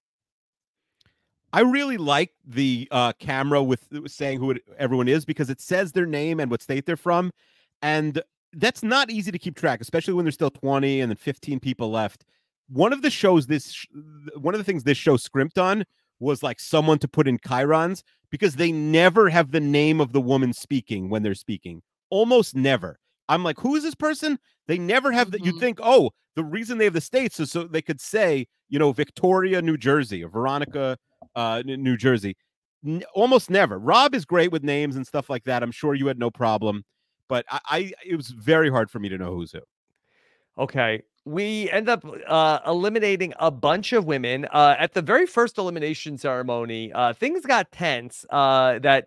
I really like the camera with saying who everyone is because it says their name and what state they're from. And that's not easy to keep track, especially when there's still 20 and then 15 people left. One of the things this show scrimped on was like someone to put in chyrons because they never have the name of the woman speaking when they're speaking. Almost never. I'm like, who is this person? They never have that. You'd think, oh, the reason they have the states is so they could say, you know, Victoria, New Jersey, or Veronica, New Jersey. Almost never. Rob is great with names and stuff like that. I'm sure you had no problem, but it was very hard for me to know who's who. Okay. We end up eliminating a bunch of women. At the very first elimination ceremony, things got tense. There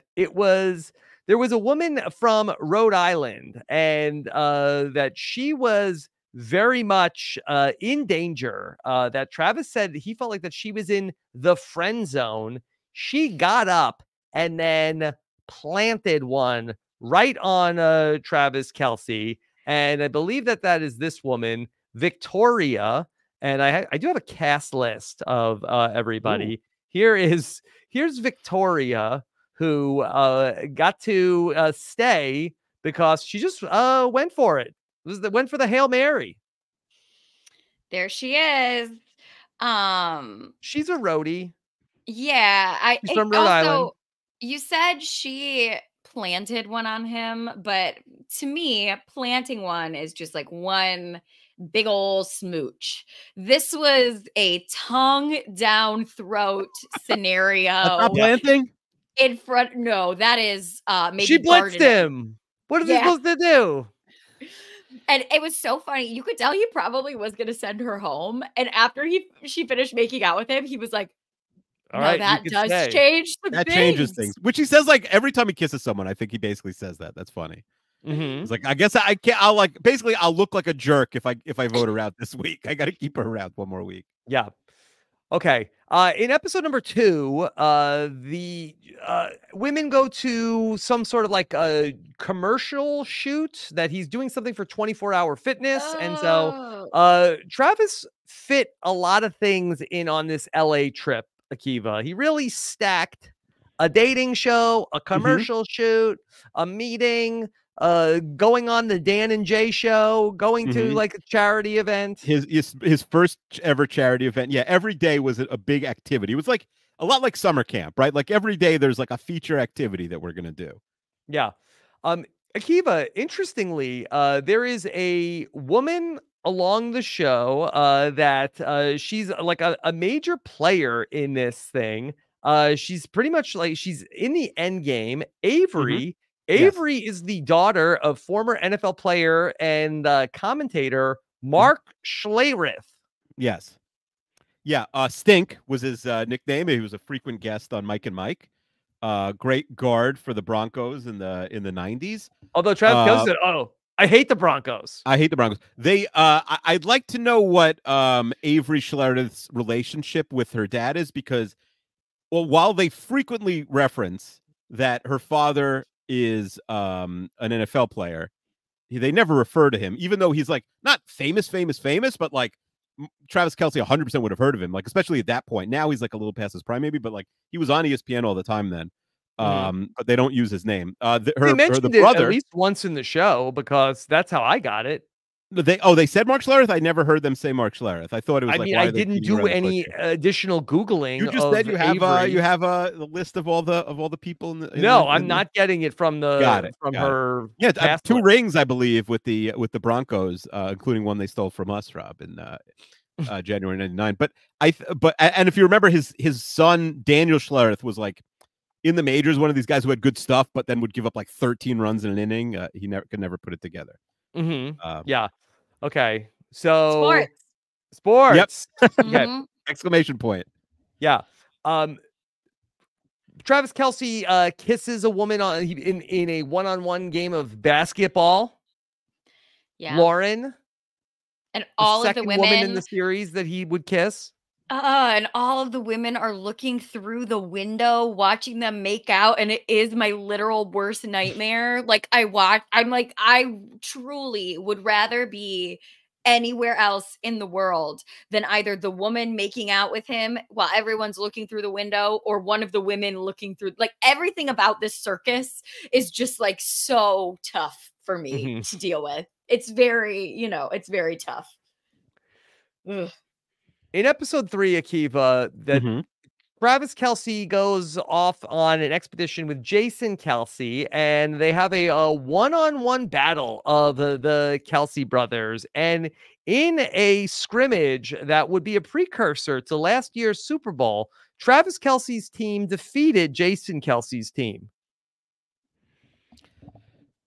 was a woman from Rhode Island, and that she was very much in danger. That Travis said he felt like that she was in the friend zone. She got up and then planted one right on Travis Kelce. And I believe that is this woman, Victoria. And I do have a cast list of everybody. Ooh. Here's Victoria, who got to stay because she just went for it. Went for the Hail Mary. There she is. She's a roadie. Yeah. She's from Rhode Island. You said she planted one on him, but to me, planting one is just like one big old smooch. This was a tongue down throat scenario. That's not planting? In front, no, that is maybe she blitzed him. What are they supposed to do? And it was so funny. You could tell he probably was going to send her home. And after she finished making out with him, he was like, all right, that does change the That things. changes things. Which he says like every time he kisses someone. I think he basically says that. That's funny. It's like, I guess I can't. I'll look like a jerk if I vote her out this week. I got to keep her around one more week. Yeah. Okay. In episode number 2, the women go to some sort of like a commercial shoot that he's doing something for 24-hour fitness. And so Travis fit a lot of things in on this LA trip, Akiva. He really stacked a dating show, a commercial shoot, a meeting, going on the Dan and Jay show, going to like a charity event. His first ever charity event. Yeah, every day was a big activity. It was like a lot like summer camp, right? Like every day there's like a feature activity that we're gonna do. Yeah. Akiva, interestingly, there is a woman along the show that she's like a major player in this thing. She's pretty much like she's in the end game. Avery. Avery is the daughter of former NFL player and commentator Mark Schlereth. Yes. Yeah. Stink was his nickname. He was a frequent guest on Mike and Mike. great guard for the Broncos in the 90s. Although Travis Kelce said, "Oh, I hate the Broncos." I hate the Broncos. They I'd like to know what Avery Schlereth's relationship with her dad is, because while they frequently reference that her father is an NFL player, they never refer to him, even though he's like not famous, but like Travis Kelce 100% would have heard of him, like especially at that point. Now he's like a little past his prime, maybe, but like he was on ESPN all the time then. But they don't use his name. They mentioned the brother it at least once in the show, because that's how I got it. They said Mark Schlereth. I never heard them say Mark Schlereth. I thought it was. I didn't do any additional Googling. You just said you have a list of all the people in the. No, I'm not getting it from the her. Yeah, 2 rings, I believe, with the Broncos, including one they stole from us, Rob, in January '99. But and if you remember, his son Daniel Schlereth was like in the majors, one of these guys who had good stuff, but then would give up like 13 runs in an inning. He could never put it together. Yeah. Okay. So sports. Yep. Okay. Exclamation point. Yeah. Travis Kelce kisses a woman in a one-on-one game of basketball. Yeah. Lauren. And all of the woman in the series that he would kiss. And all of the women are looking through the window, watching them make out, and it is my literal worst nightmare. Like I'm like, I truly would rather be anywhere else in the world than either the woman making out with him while everyone's looking through the window, or one of the women looking through. Like, everything about this circus is just like so tough for me to deal with. It's very, it's very tough. Ugh. In episode 3, Akiva, that Travis Kelce goes off on an expedition with Jason Kelce, and they have a one-on-one battle of the Kelce brothers. And in a scrimmage that would be a precursor to last year's Super Bowl, Travis Kelce's team defeated Jason Kelce's team.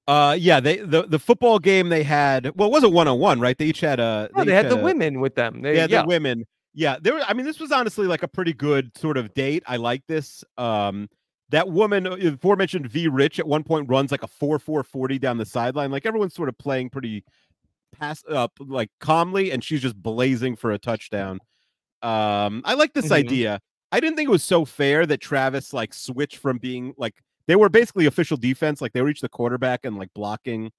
Yeah, the football game they had, well, it wasn't one-on-one, right? They each had they had the women with them. The women. Yeah, this was honestly like a pretty good sort of date. I like this. That woman, aforementioned V Rich, at one point runs like a 4.40 down the sideline. Like, everyone's sort of playing pretty like calmly, and she's just blazing for a touchdown. I like this idea. I didn't think it was so fair that Travis like switched from being like, they were basically official defense, like they were each the quarterback and like blocking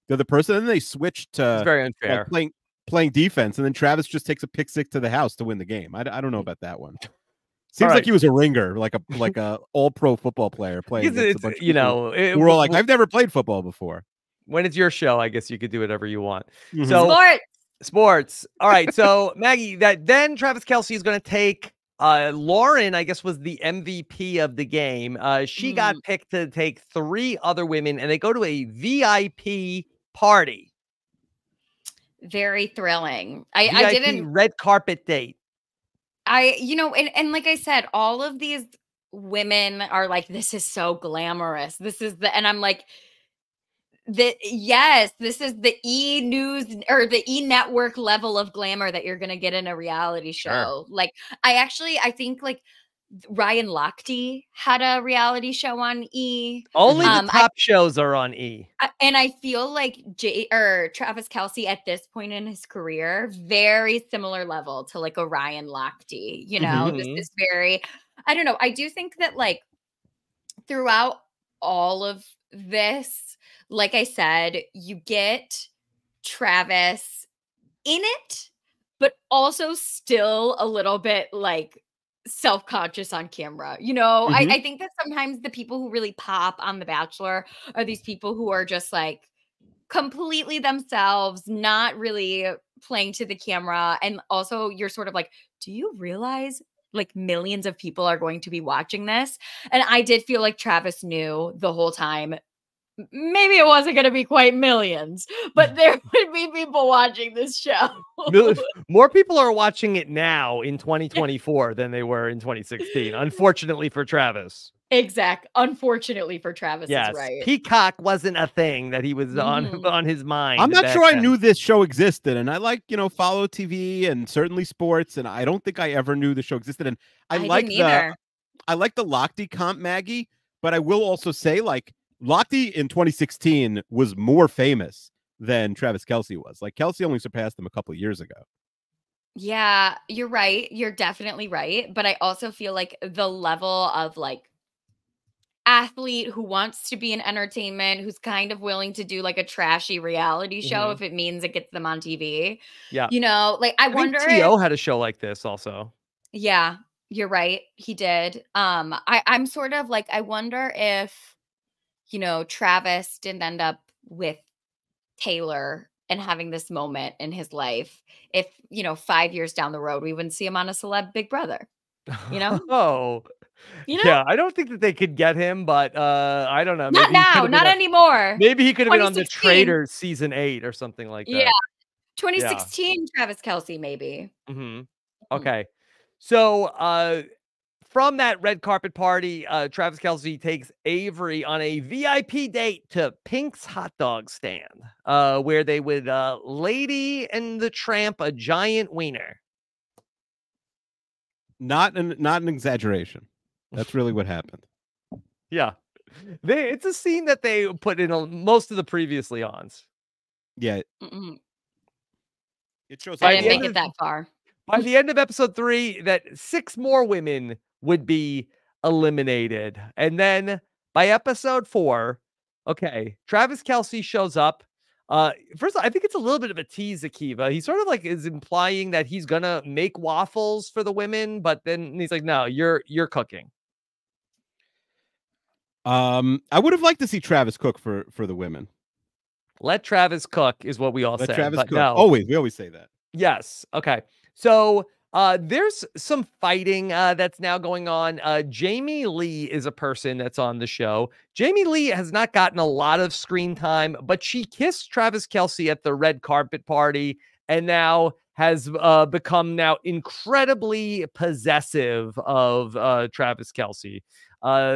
the other person, and then they switched to it's very unfair. Like, playing defense, and then Travis just takes a pick six to the house to win the game. I don't know about that one. Seems like he was a ringer, like a all pro football player playing. Against a bunch of people we're all like, I've never played football before. When it's your show, I guess you could do whatever you want. So sports. All right. So Maggie, then Travis Kelce is going to take Lauren, I guess, was the MVP of the game. She got picked to take 3 other women, and they go to a VIP party. Very thrilling. I didn't red carpet date. And like I said, all of these women are like, this is so glamorous. And I'm like, this is the E! News or the E! Network level of glamour that you're gonna get in a reality show. Sure. Like, I think like Ryan Lochte had a reality show on E! Only the top shows are on E! And I feel like Travis Kelce at this point in his career, very similar level to like a Ryan Lochte. This is very, I don't know. I do think that like throughout all of this, like I said, you get Travis in it, but also still a little bit like self-conscious on camera. I think that sometimes the people who really pop on The Bachelor are these people who are just like completely themselves, not really playing to the camera. And also you're sort of like, do you realize like millions of people are going to be watching this? And I did feel like Travis knew the whole time. Maybe it wasn't going to be quite millions, but there would be people watching this show. More people are watching it now in 2024 than they were in 2016. Unfortunately for Travis. Unfortunately for Travis, yes. Is right. Peacock wasn't a thing that he was on his mind. I'm not sure I knew this show existed, and I like, follow TV and certainly sports, and I don't think I ever knew the show existed. And I like the Lochte comp, Maggie. But I will also say, like, Lochte in 2016 was more famous than Travis Kelce was. Like, Kelce only surpassed him a couple of years ago. Yeah, you're right. You're definitely right. But I also feel like the level of like athlete who wants to be in entertainment, who's kind of willing to do like a trashy reality show if it means it gets them on TV. Yeah. You know, like I wonder think T.O. had a show like this also. Yeah, you're right. He did. I'm sort of like, I wonder if, you know, Travis didn't end up with Taylor and having this moment in his life. If, you know, 5 years down the road, we wouldn't see him on a celeb Big Brother, you know? Oh, You know? yeah. I don't think that they could get him, but I don't know. Not now, not anymore. Maybe he could have been on the 2016. Traitors season 8 or something like that. Yeah. 2016 Travis Kelce, maybe. Okay. So from that red carpet party, Travis Kelce takes Avery on a VIP date to Pink's hot dog stand, where they would Lady and the Tramp a giant wiener. Not an exaggeration. That's really what happened. Yeah. It's a scene that they put in most of the previously ons. Yeah. It shows I didn't make it that far. By the end of episode 3, that 6 more women would be eliminated. And then by episode 4, okay, Travis Kelce shows up. First, I think it's a little bit of a tease, Akiva. He sort of like is implying that he's gonna make waffles for the women, but then he's like, "No, you're cooking." I would have liked to see Travis cook for the women. Let Travis cook is what we all Let say. Travis cook. No. We always say that. Yes. Okay. So there's some fighting that's now going on. Jamie Lee is a person that's on the show. Jamie Lee has not gotten a lot of screen time, but she kissed Travis Kelce at the red carpet party and now has become now incredibly possessive of Travis Kelce.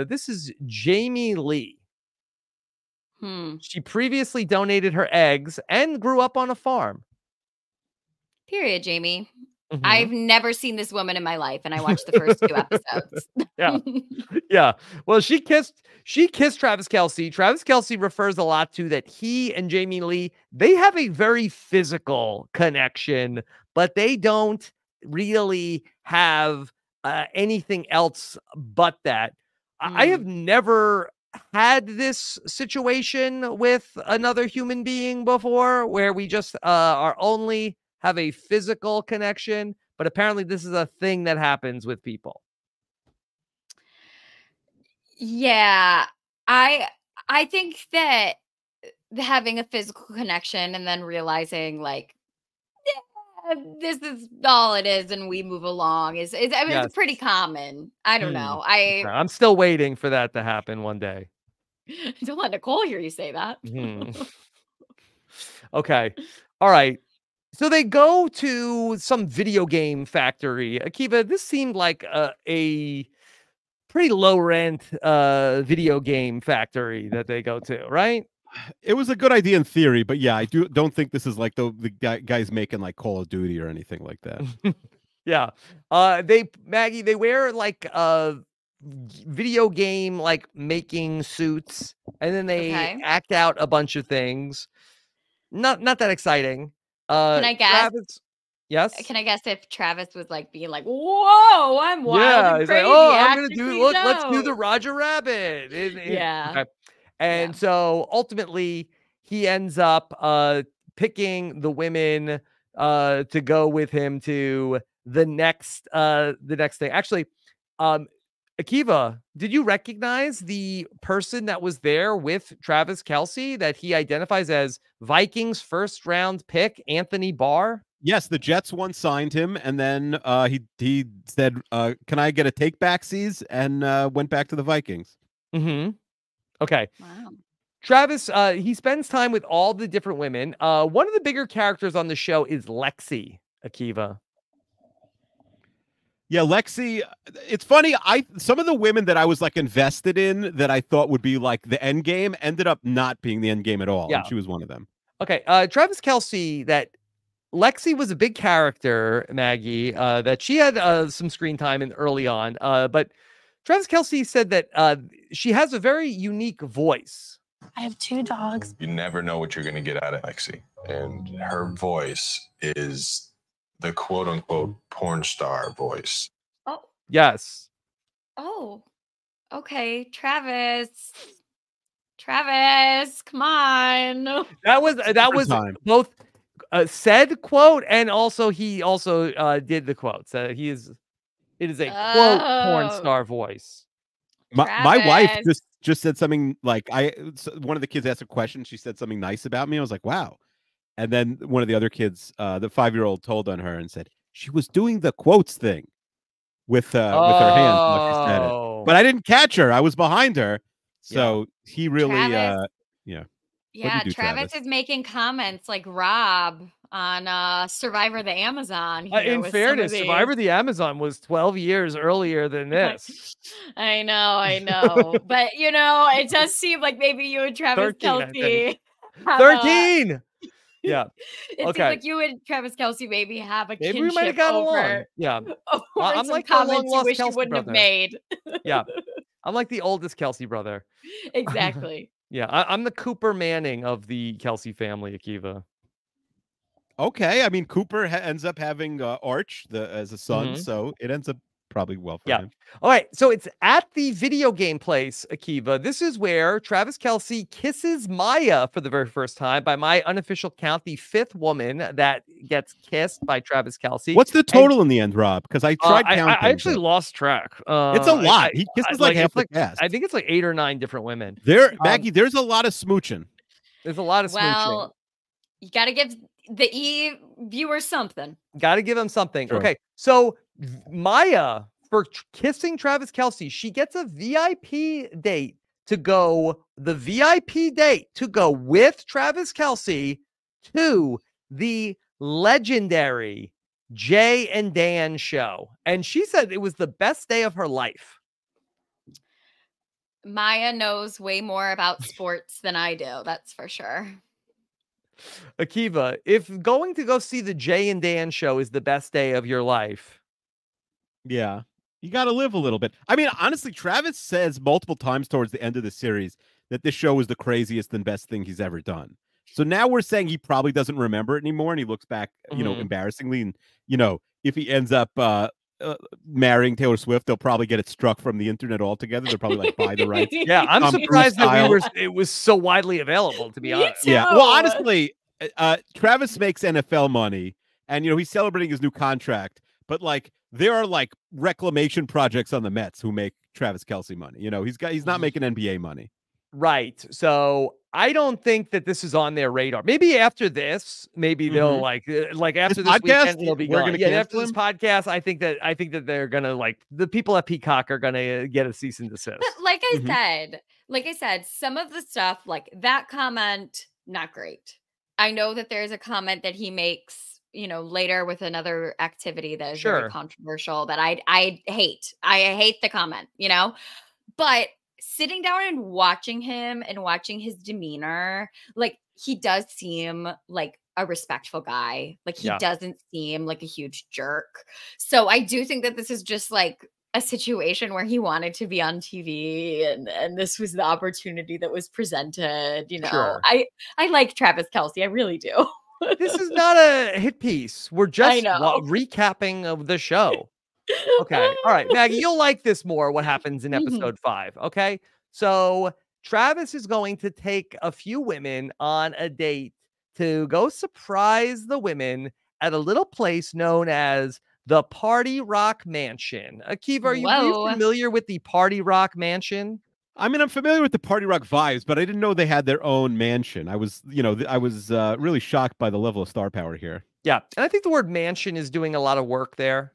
This is Jamie Lee. She previously donated her eggs and grew up on a farm. Period, Jamie. I've never seen this woman in my life, and I watched the first 2 episodes. Yeah. Well, she kissed Travis Kelce. Travis Kelce refers a lot to that he and Jamie Lee, they have a very physical connection, but they don't really have anything else but that. I have never had this situation with another human being before where we just are only have a physical connection, but apparently this is a thing that happens with people. Yeah, I think that having a physical connection and then realizing like this is all it is and we move along is I mean, it's pretty common. I don't know. I'm still waiting for that to happen one day. Don't let Nicole hear you say that. Okay. All right. So they go to some video game factory. Akiva, this seemed like a pretty low rent video game factory that they go to, right? It was a good idea in theory, but yeah, I don't think this is like the guys making like Call of Duty or anything like that. Yeah. Maggie, they wear like video game like making suits, and then they act out a bunch of things. Not that exciting. Can I guess? Travis, yes. Can I guess if Travis was like being like, "Whoa, I'm wild and crazy." Like, oh, I'm gonna do. Let's do the Roger Rabbit. Yeah. Okay. And so ultimately, he ends up picking the women to go with him to the next thing. Actually, Akiva, did you recognize the person that was there with Travis Kelce that he identifies as Vikings first round pick, Anthony Barr? Yes, the Jets once signed him, and then he said, "Can I get a take backsies?" and went back to the Vikings. Okay. Wow. Travis, he spends time with all the different women. One of the bigger characters on the show is Lexi, Akiva. Yeah, Lexi, it's funny. Some of the women that I was like invested in that I thought would be like the end game ended up not being the end game at all. Yeah. And she was one of them. Okay. Travis Kelce, that Lexi was a big character, Maggie, that she had some screen time in early on. But Travis Kelce said that she has a very unique voice. I have 2 dogs. You never know what you're going to get out of Lexi. And her voice is the quote unquote porn star voice. Oh, Yes. oh, okay, Travis. Travis, come on. That was time. both said quote, and also he also did the quotes. It is a quote porn Oh. star voice. My wife Travis. just said something like one of the kids asked a question. She said something nice about me. I was like, wow. And then one of the other kids, the 5-year-old, told on her and said she was doing the quotes thing with her hands while she said it. But I didn't catch her. I was behind her. So he really, Travis. yeah. Yeah, do, Travis is making comments like Rob on Survivor the Amazon. In fairness, Survivor the Amazon was 12 years earlier than this. I know. But, it does seem like maybe you and Travis 13, Kelce. 13! Yeah. It seems like you and Travis Kelce maybe have a Maybe kinship we might have got over, along. Yeah. over I'm some like the comments you long-lost wish you Kelce wouldn't have brother. made. Yeah. I'm like the oldest Kelce brother. Exactly. Yeah. I'm the Cooper Manning of the Kelce family, Akiva. Okay. I mean, Cooper ends up having Arch as a son, so it ends up probably well for him. All right. So it's at the video game place, Akiva. This is where Travis Kelce kisses Maya for the very first time. By my unofficial count, the 5th woman that gets kissed by Travis Kelce. What's the total in the end, Rob? Because I tried counting. I actually lost track. It's a lot. He kisses like half the cast. I think it's like 8 or 9 different women. Maggie, there's a lot of smooching. There's a lot of smooching. Well, you got to give the E viewers something. Got to give them something. Sure. Okay. So Maya, for kissing Travis Kelce, she gets a VIP date to go with Travis Kelce to the legendary Jay and Dan show. And she said it was the best day of her life. Maya knows way more about sports than I do. That's for sure. Akiva, if going to go see the Jay and Dan show is the best day of your life. Yeah. You got to live a little bit. I mean, honestly, Travis says multiple times towards the end of the series that this show is the craziest and best thing he's ever done. So now we're saying he probably doesn't remember it anymore, and he looks back, embarrassingly. And, if he ends up marrying Taylor Swift, they'll probably get it struck from the internet altogether. They'll probably buy the rights. Yeah, I'm surprised that it was so widely available, to be honest. Yeah, well, honestly, Travis makes NFL money, and, he's celebrating his new contract. But, there are, reclamation projects on the Mets who make Travis Kelce money. He's not making NBA money. Right. So I don't think that this is on their radar. Maybe after this, they'll after this weekend, it'll be gone. Yeah, after this podcast, I think that they're gonna the people at Peacock are gonna get a cease and desist. But like I said, some of the stuff that comment, not great. I know that there's a comment that he makes, later with another activity that is very controversial that I hate. I hate the comment, but sitting down and watching him and watching his demeanor, he does seem like a respectful guy. He doesn't seem like a huge jerk. So I do think that this is just a situation where he wanted to be on TV and this was the opportunity that was presented. I like Travis Kelce. I really do. This is not a hit piece. We're just recapping of the show. Okay. All right, Maggie, you'll like this more, what happens in episode 5. Okay. So Travis is going to take a few women on a date to go surprise the women at a little place known as the Party Rock Mansion. Akiva, are you familiar with the Party Rock Mansion? I mean, I'm familiar with the Party Rock vibes, but I didn't know they had their own mansion. I was really shocked by the level of star power here. Yeah. And I think the word mansion is doing a lot of work there.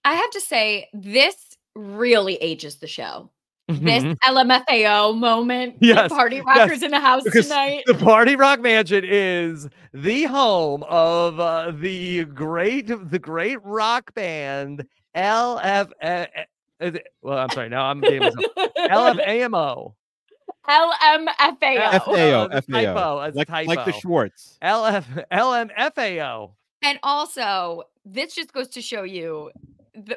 I have to say, this really ages the show. This LMFAO moment. Yes, the Party Rockers in the house tonight. The Party Rock Mansion is the home of the great rock band LF. Well, I'm sorry. Now I'm getting myself. LFAMO. LMFAO. FAO. Like the Schwartz. LMFAO. And also, this just goes to show you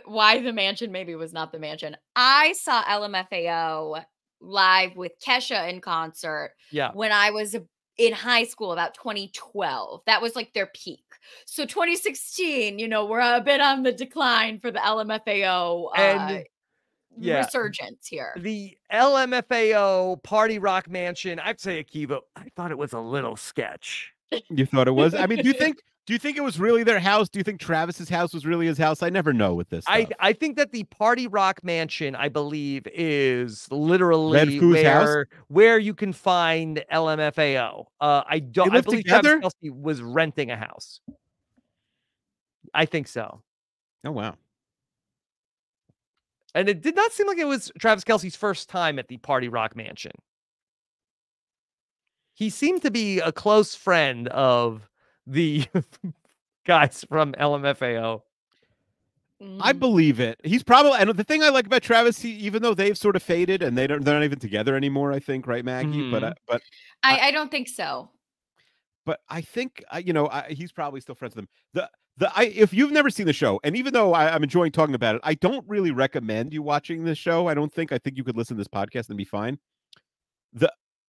why the mansion maybe was not the mansion. I saw LMFAO live with Kesha in concert when I was in high school, about 2012. That was like their peak. So 2016, we're a bit on the decline for the LMFAO resurgence here. The LMFAO Party Rock Mansion, I'd say, Akiva, I thought it was a little sketch. You thought it was? I mean, do you think it was really their house? Do you think Travis's house was really his house? I never know with this stuff. I think that the Party Rock Mansion, I believe, is literally where you can find LMFAO. I believe together? Travis Kelce was renting a house. I think so. Oh, wow. And it did not seem like it was Travis Kelce's first time at the Party Rock Mansion. He seemed to be a close friend of the guys from LMFAO. I believe it. He's probably, and the thing I like about Travis, even though they've sort of faded and they're not even together anymore, I think, right, Maggie? But I don't think so. But I think he's probably still friends with them. If you've never seen the show, and even though I'm enjoying talking about it, I don't really recommend you watching this show. I think you could listen to this podcast and be fine.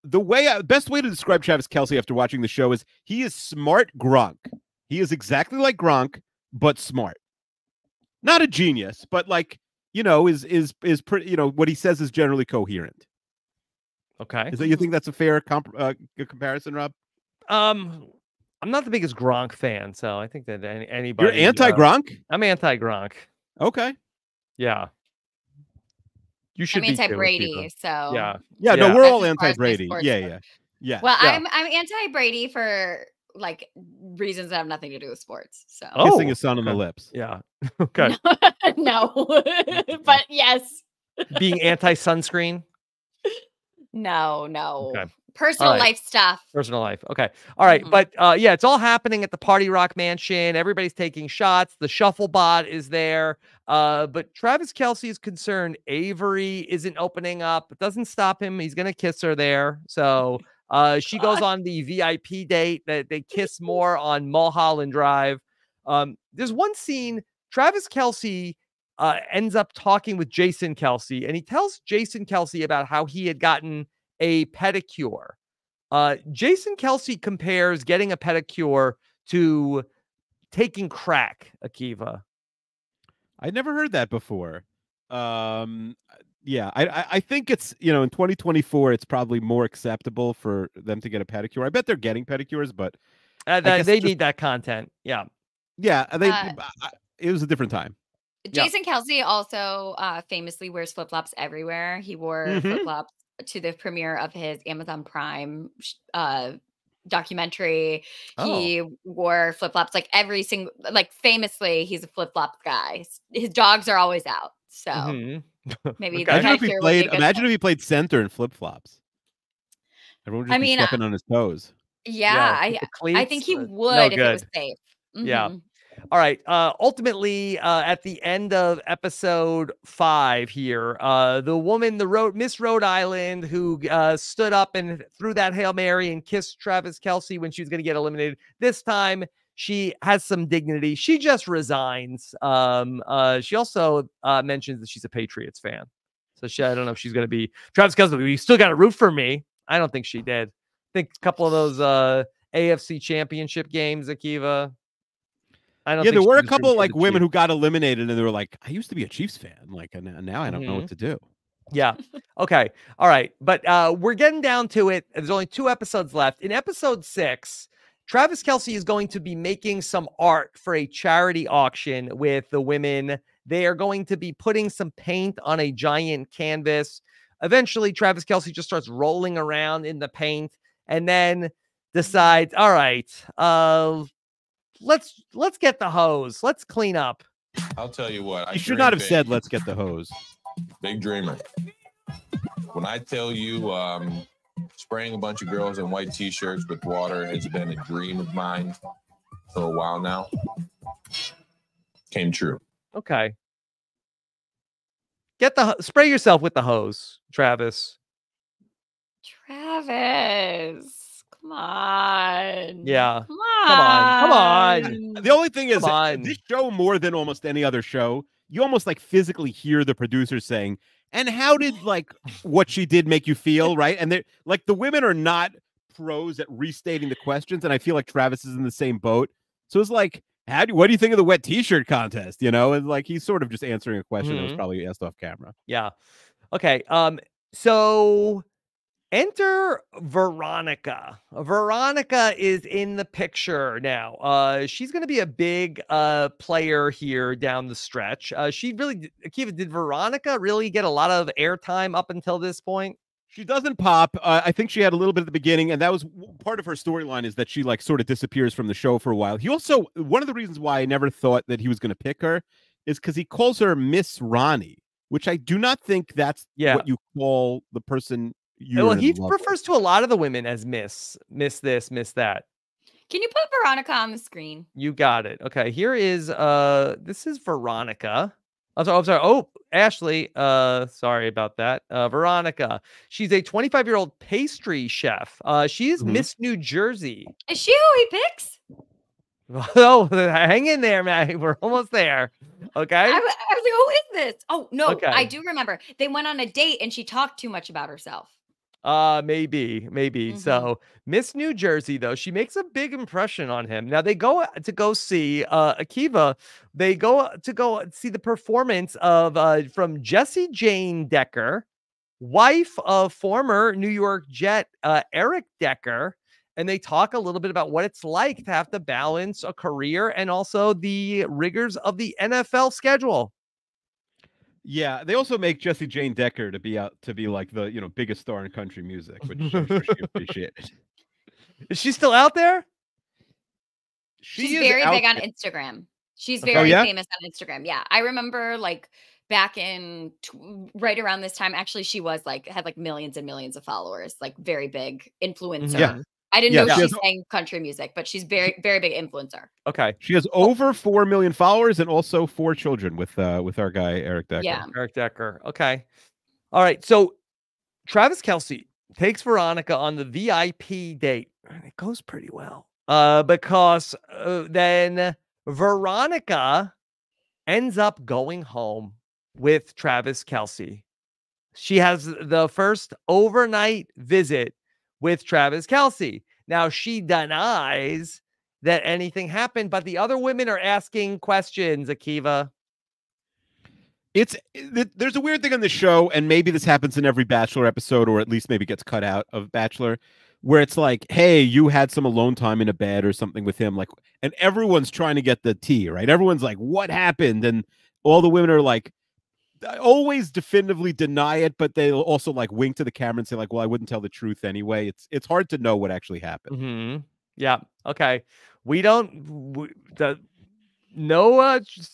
The best way to describe Travis Kelce after watching the show is he is smart Gronk. He is exactly like Gronk, but smart. Not a genius, but is pretty. What he says is generally coherent. Okay. You think that's a fair comparison, Rob? I'm not the biggest Gronk fan, so I think that anybody. You're anti-Gronk? I'm anti-Gronk. Okay. Yeah. You should be anti-Brady, so yeah. No, we're all anti-Brady. Yeah. Well, I'm anti-Brady for reasons that have nothing to do with sports. So kissing his son on the lips. Yeah. Okay. No, but yes. Being anti-sunscreen. No. Okay. Personal life stuff. Personal life. Okay. All right. But it's all happening at the Party Rock Mansion. Everybody's taking shots. The shuffle bot is there. But Travis Kelce is concerned Avery isn't opening up. It doesn't stop him. He's going to kiss her there. So she goes on the VIP date that they kiss more on Mulholland Drive. There's one scene, Travis Kelce ends up talking with Jason Kelce, and he tells Jason Kelce about how he had gotten a pedicure. Jason Kelce compares getting a pedicure to taking crack, Akiva. I never heard that before. Yeah, I think it's, in 2024, it's probably more acceptable for them to get a pedicure. I bet they're getting pedicures, but they need that content. Yeah. Yeah. It was a different time. Jason Kelce also famously wears flip-flops everywhere. He wore flip-flops to the premiere of his Amazon Prime documentary. He wore flip-flops every single, famously, he's a flip-flop guy. His dogs are always out. So maybe imagine if he played center in flip-flops. Everyone would just be stepping on his toes. Yeah, I think he would if it was safe. Yeah. All right. Ultimately, at the end of episode 5 here, the woman, Miss Rhode Island, who stood up and threw that Hail Mary and kissed Travis Kelce when she was going to get eliminated. This time, she has some dignity. She just resigns. She also mentions that she's a Patriots fan. So I don't know if she's going to be Travis Kelce. You still got to root for me. I don't think she did. I think a couple of those AFC Championship games, Akiva. There were a couple women who got eliminated, and they were like, "I used to be a Chiefs fan, and now I don't know what to do." Yeah. Okay. All right. But we're getting down to it. There's only 2 episodes left. In episode 6, Travis Kelce is going to be making some art for a charity auction with the women. They are going to be putting some paint on a giant canvas. Eventually, Travis Kelce just starts rolling around in the paint and then decides, all right, let's get the hose. Let's clean up. I'll tell you what. You should not have said, let's get the hose. Big dreamer. When I tell you spraying a bunch of girls in white t-shirts with water has been a dream of mine for a while now, came true. Okay. Spray yourself with the hose, Travis. Come on. Yeah. Come on. The only thing is, this show, more than almost any other show, you almost like physically hear the producers saying, and how did like what she did make you feel, right? And they're like, the women are not pros at restating the questions, and I feel like Travis is in the same boat. So it's like, what do you think of the wet t-shirt contest? You know, and like he's sort of just answering a question that was probably asked off camera. Yeah. Okay. So enter Veronica. Veronica is in the picture now. She's going to be a big player here down the stretch. Akiva, did Veronica really get a lot of airtime up until this point? She doesn't pop. I think she had a little bit at the beginning, and that was part of her storyline, is that she like sort of disappears from the show for a while. He also, one of the reasons why I never thought that he was going to pick her is because he calls her Miss Ronnie, which I do not think that's what you call the person you. Well, he refers to a lot of the women as Miss this, Miss that. Can you put Veronica on the screen? You got it. Okay, here is this is Veronica. I'm sorry. Oh, Ashley. Sorry about that. Veronica. She's a 25-year-old pastry chef. She is Miss New Jersey. Is she who he picks? Oh, hang in there, Maggie. We're almost there. Okay. I was like, who is this? Oh no, Okay. I do remember. They went on a date and she talked too much about herself. Maybe. So Miss New Jersey, though, she makes a big impression on him. Now they go to see Akiva. They go see the performance of from Jessie Jane Decker, wife of former New York Jet Eric Decker, and they talk a little bit about what it's like to have to balance a career and also the rigors of the NFL schedule. Yeah, they also make Jessie Jane Decker to be like the biggest star in country music, which I'm sure she appreciated. Is she still out there? She's very big on Instagram. She's very famous on Instagram. Yeah, I remember like back in right around this time. Actually, she was had like millions and millions of followers, like very big influencer. Yeah. I didn't know she sang country music, but she's very, very big influencer. Okay. She has over 4 million followers and also 4 children with our guy, Eric Decker. Yeah. Eric Decker. Okay. All right. So Travis Kelce takes Veronica on the VIP date. And it goes pretty well. Because then Veronica ends up going home with Travis Kelce. She has the first overnight visit with Travis Kelce. Now, she denies that anything happened, but the other women are asking questions, Akiva. There's a weird thing on the show, and maybe this happens in every Bachelor episode, or at least maybe gets cut out of Bachelor, where it's like, hey, you had some alone time in a bed or something with him, like, and everyone's trying to get the tea, right? Everyone's like, what happened? And all the women are like, always definitively deny it, but they'll also like wink to the camera and say like, well, I wouldn't tell the truth anyway. It's hard to know what actually happened. Yeah. Okay.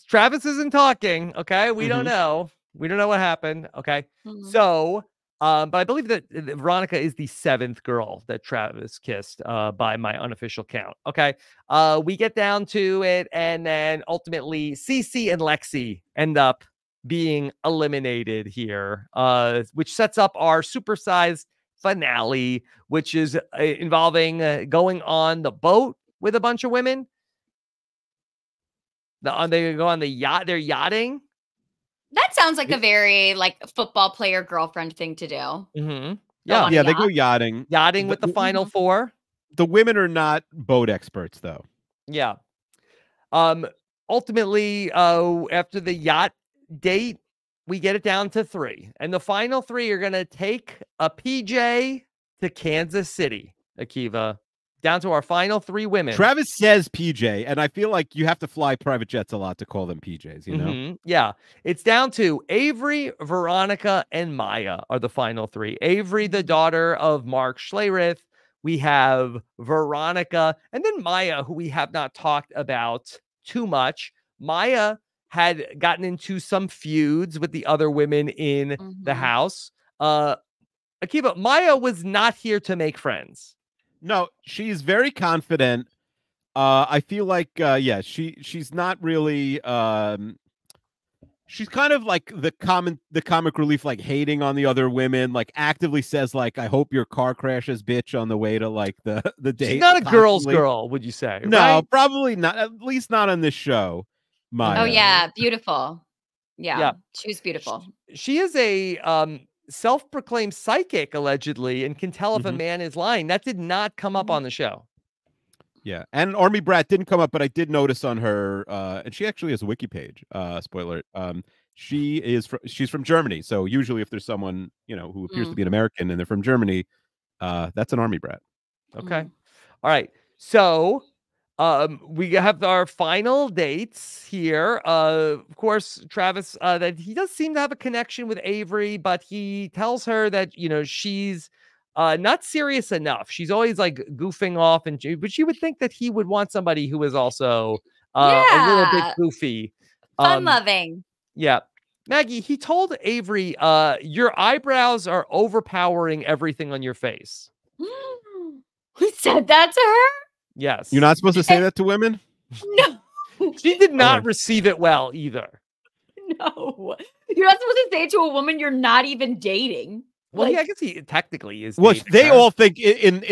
Travis isn't talking. Okay. We don't know. We don't know what happened. Okay. So, but I believe that Veronica is the 7th girl that Travis kissed, by my unofficial count. Okay. We get down to it, and then ultimately Cece and Lexi end up being eliminated here, which sets up our supersized finale, which is involving going on the boat with a bunch of women. They go on the yacht. They're yachting. That sounds like a very like football player girlfriend thing to do. Yeah, they go yachting. Yachting with the final 4. The women are not boat experts, though. Yeah. Ultimately, after the yacht date, we get it down to 3, and the final 3 are going to take a PJ to Kansas City. Akiva, down to our final 3 women. Travis says PJ, and I feel like you have to fly private jets a lot to call them PJs, you know? Yeah. It's down to Avery, Veronica, and Maya are the final 3. Avery, the daughter of Mark Schlereth. We have Veronica, and then Maya, who we have not talked about too much. Maya had gotten into some feuds with the other women in the house. Akiva, Maya was not here to make friends. No, she's very confident. I feel like, she's not really. She's kind of like the comic relief, like hating on the other women, like actively says like, "I hope your car crashes, bitch," on the way to like the date. She's not a girl's girl, would you say? No, right? probably not. At least not on this show. Maya. Oh yeah, beautiful. Yeah, she was beautiful. She is a self-proclaimed psychic, allegedly, and can tell if a man is lying. That did not come up on the show. Yeah, and Army Brat didn't come up, but I did notice on her, and she actually has a wiki page. Spoiler. She's from Germany, so usually if there's someone who appears to be an American and they're from Germany, that's an Army Brat. Okay, all right. So, we have our final dates here. Of course, Travis, that he does seem to have a connection with Avery, but he tells her that she's not serious enough. She's always like goofing off, but you would think that he would want somebody who is also a little bit goofy, fun loving. Yeah, Maggie. He told Avery, "Your eyebrows are overpowering everything on your face." Who said that to her? Yes. You're not supposed to say that to women? No. She did not receive it well either. No. You're not supposed to say to a woman you're not even dating. Well, I guess he technically is. Well, they all think in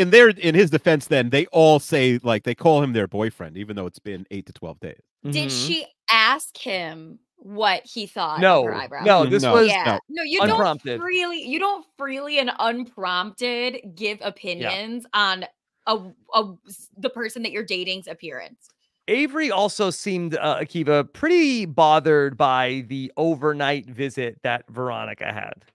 his defense, then they all say, like, they call him their boyfriend, even though it's been 8 to 12 days. Did she ask him what he thought no, of her eyebrows? No, this was no, you unprompted. don't freely and unprompted give opinions on the person that you're dating's appearance. Avery also seemed, Akiva, pretty bothered by the overnight visit that Veronica had.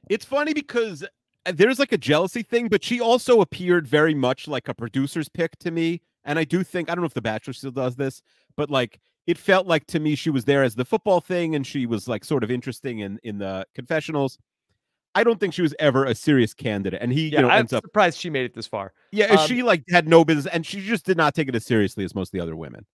It's funny because there's like a jealousy thing, but she also appeared very much like a producer's pick to me. And I do think, I don't know if The Bachelor still does this, but like it felt like to me she was there as the football thing, and she was like sort of interesting in the confessionals. I don't think she was ever a serious candidate, and he I'm ends up surprised she made it this far. Yeah, she like had no business, and she just did not take it as seriously as most of the other women.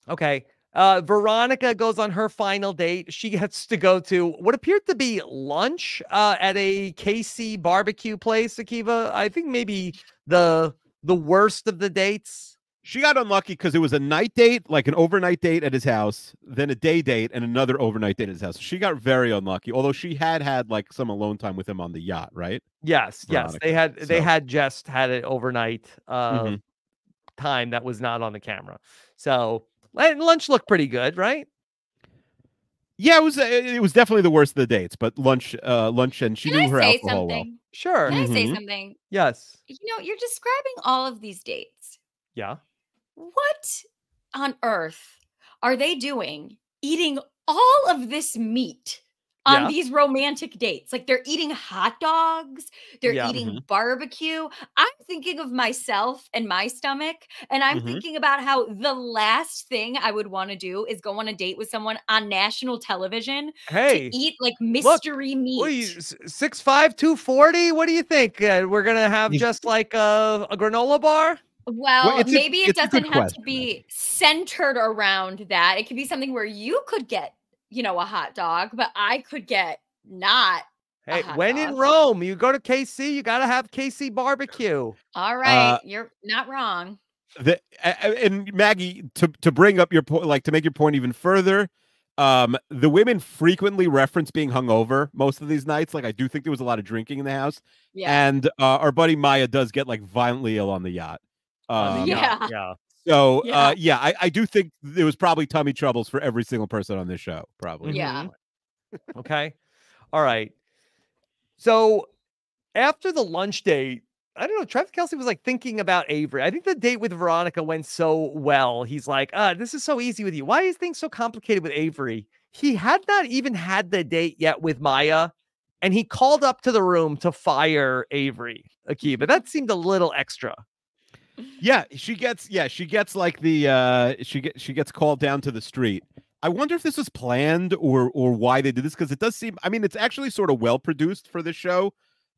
Okay. Veronica goes on her final date. She gets to go to what appeared to be lunch at a KC barbecue place, Akiva. I think maybe the worst of the dates. She got unlucky because it was a night date, like an overnight date at his house, then a day date, and another overnight date at his house. She got very unlucky, although she had like some alone time with him on the yacht, right? Yes, Veronica. They had just had an overnight time that was not on the camera. So lunch looked pretty good, right? Yeah, it was definitely the worst of the dates, but lunch, and she knew her alcohol well. Sure. Can I say something? Yes. You're describing all of these dates. Yeah. What on earth are they doing eating all of this meat on these romantic dates? Like, they're eating hot dogs, they're eating barbecue. I'm thinking of myself and my stomach, and I'm thinking about how the last thing I would want to do is go on a date with someone on national television to eat like mystery meat. What are you, 6'5", 240? What do you think? We're gonna have just like a granola bar? Well, maybe it doesn't have to be centered around that. It could be something where you could get, a hot dog, but I could get not. Hey, when in Rome, you go to KC, you got to have KC barbecue. All right. You're not wrong. And Maggie, to bring up your point, like to make your point even further, the women frequently reference being hungover most of these nights. Like, I do think there was a lot of drinking in the house. Yeah. And our buddy Maya does get like violently ill on the yacht. So, I do think there was probably tummy troubles for every single person on this show, probably. Yeah. Okay. All right. So, after the lunch date, I don't know, Travis Kelce was like thinking about Avery. I think the date with Veronica went so well. He's like, this is so easy with you. Why is things so complicated with Avery? He had not even had the date yet with Maya, and he called up to the room to fire Avery, Akiva. That seemed a little extra. Yeah, she gets like the she gets called down to the street. I wonder if this was planned or why they did this, because it does seem, I mean, it's actually sort of well produced for this show,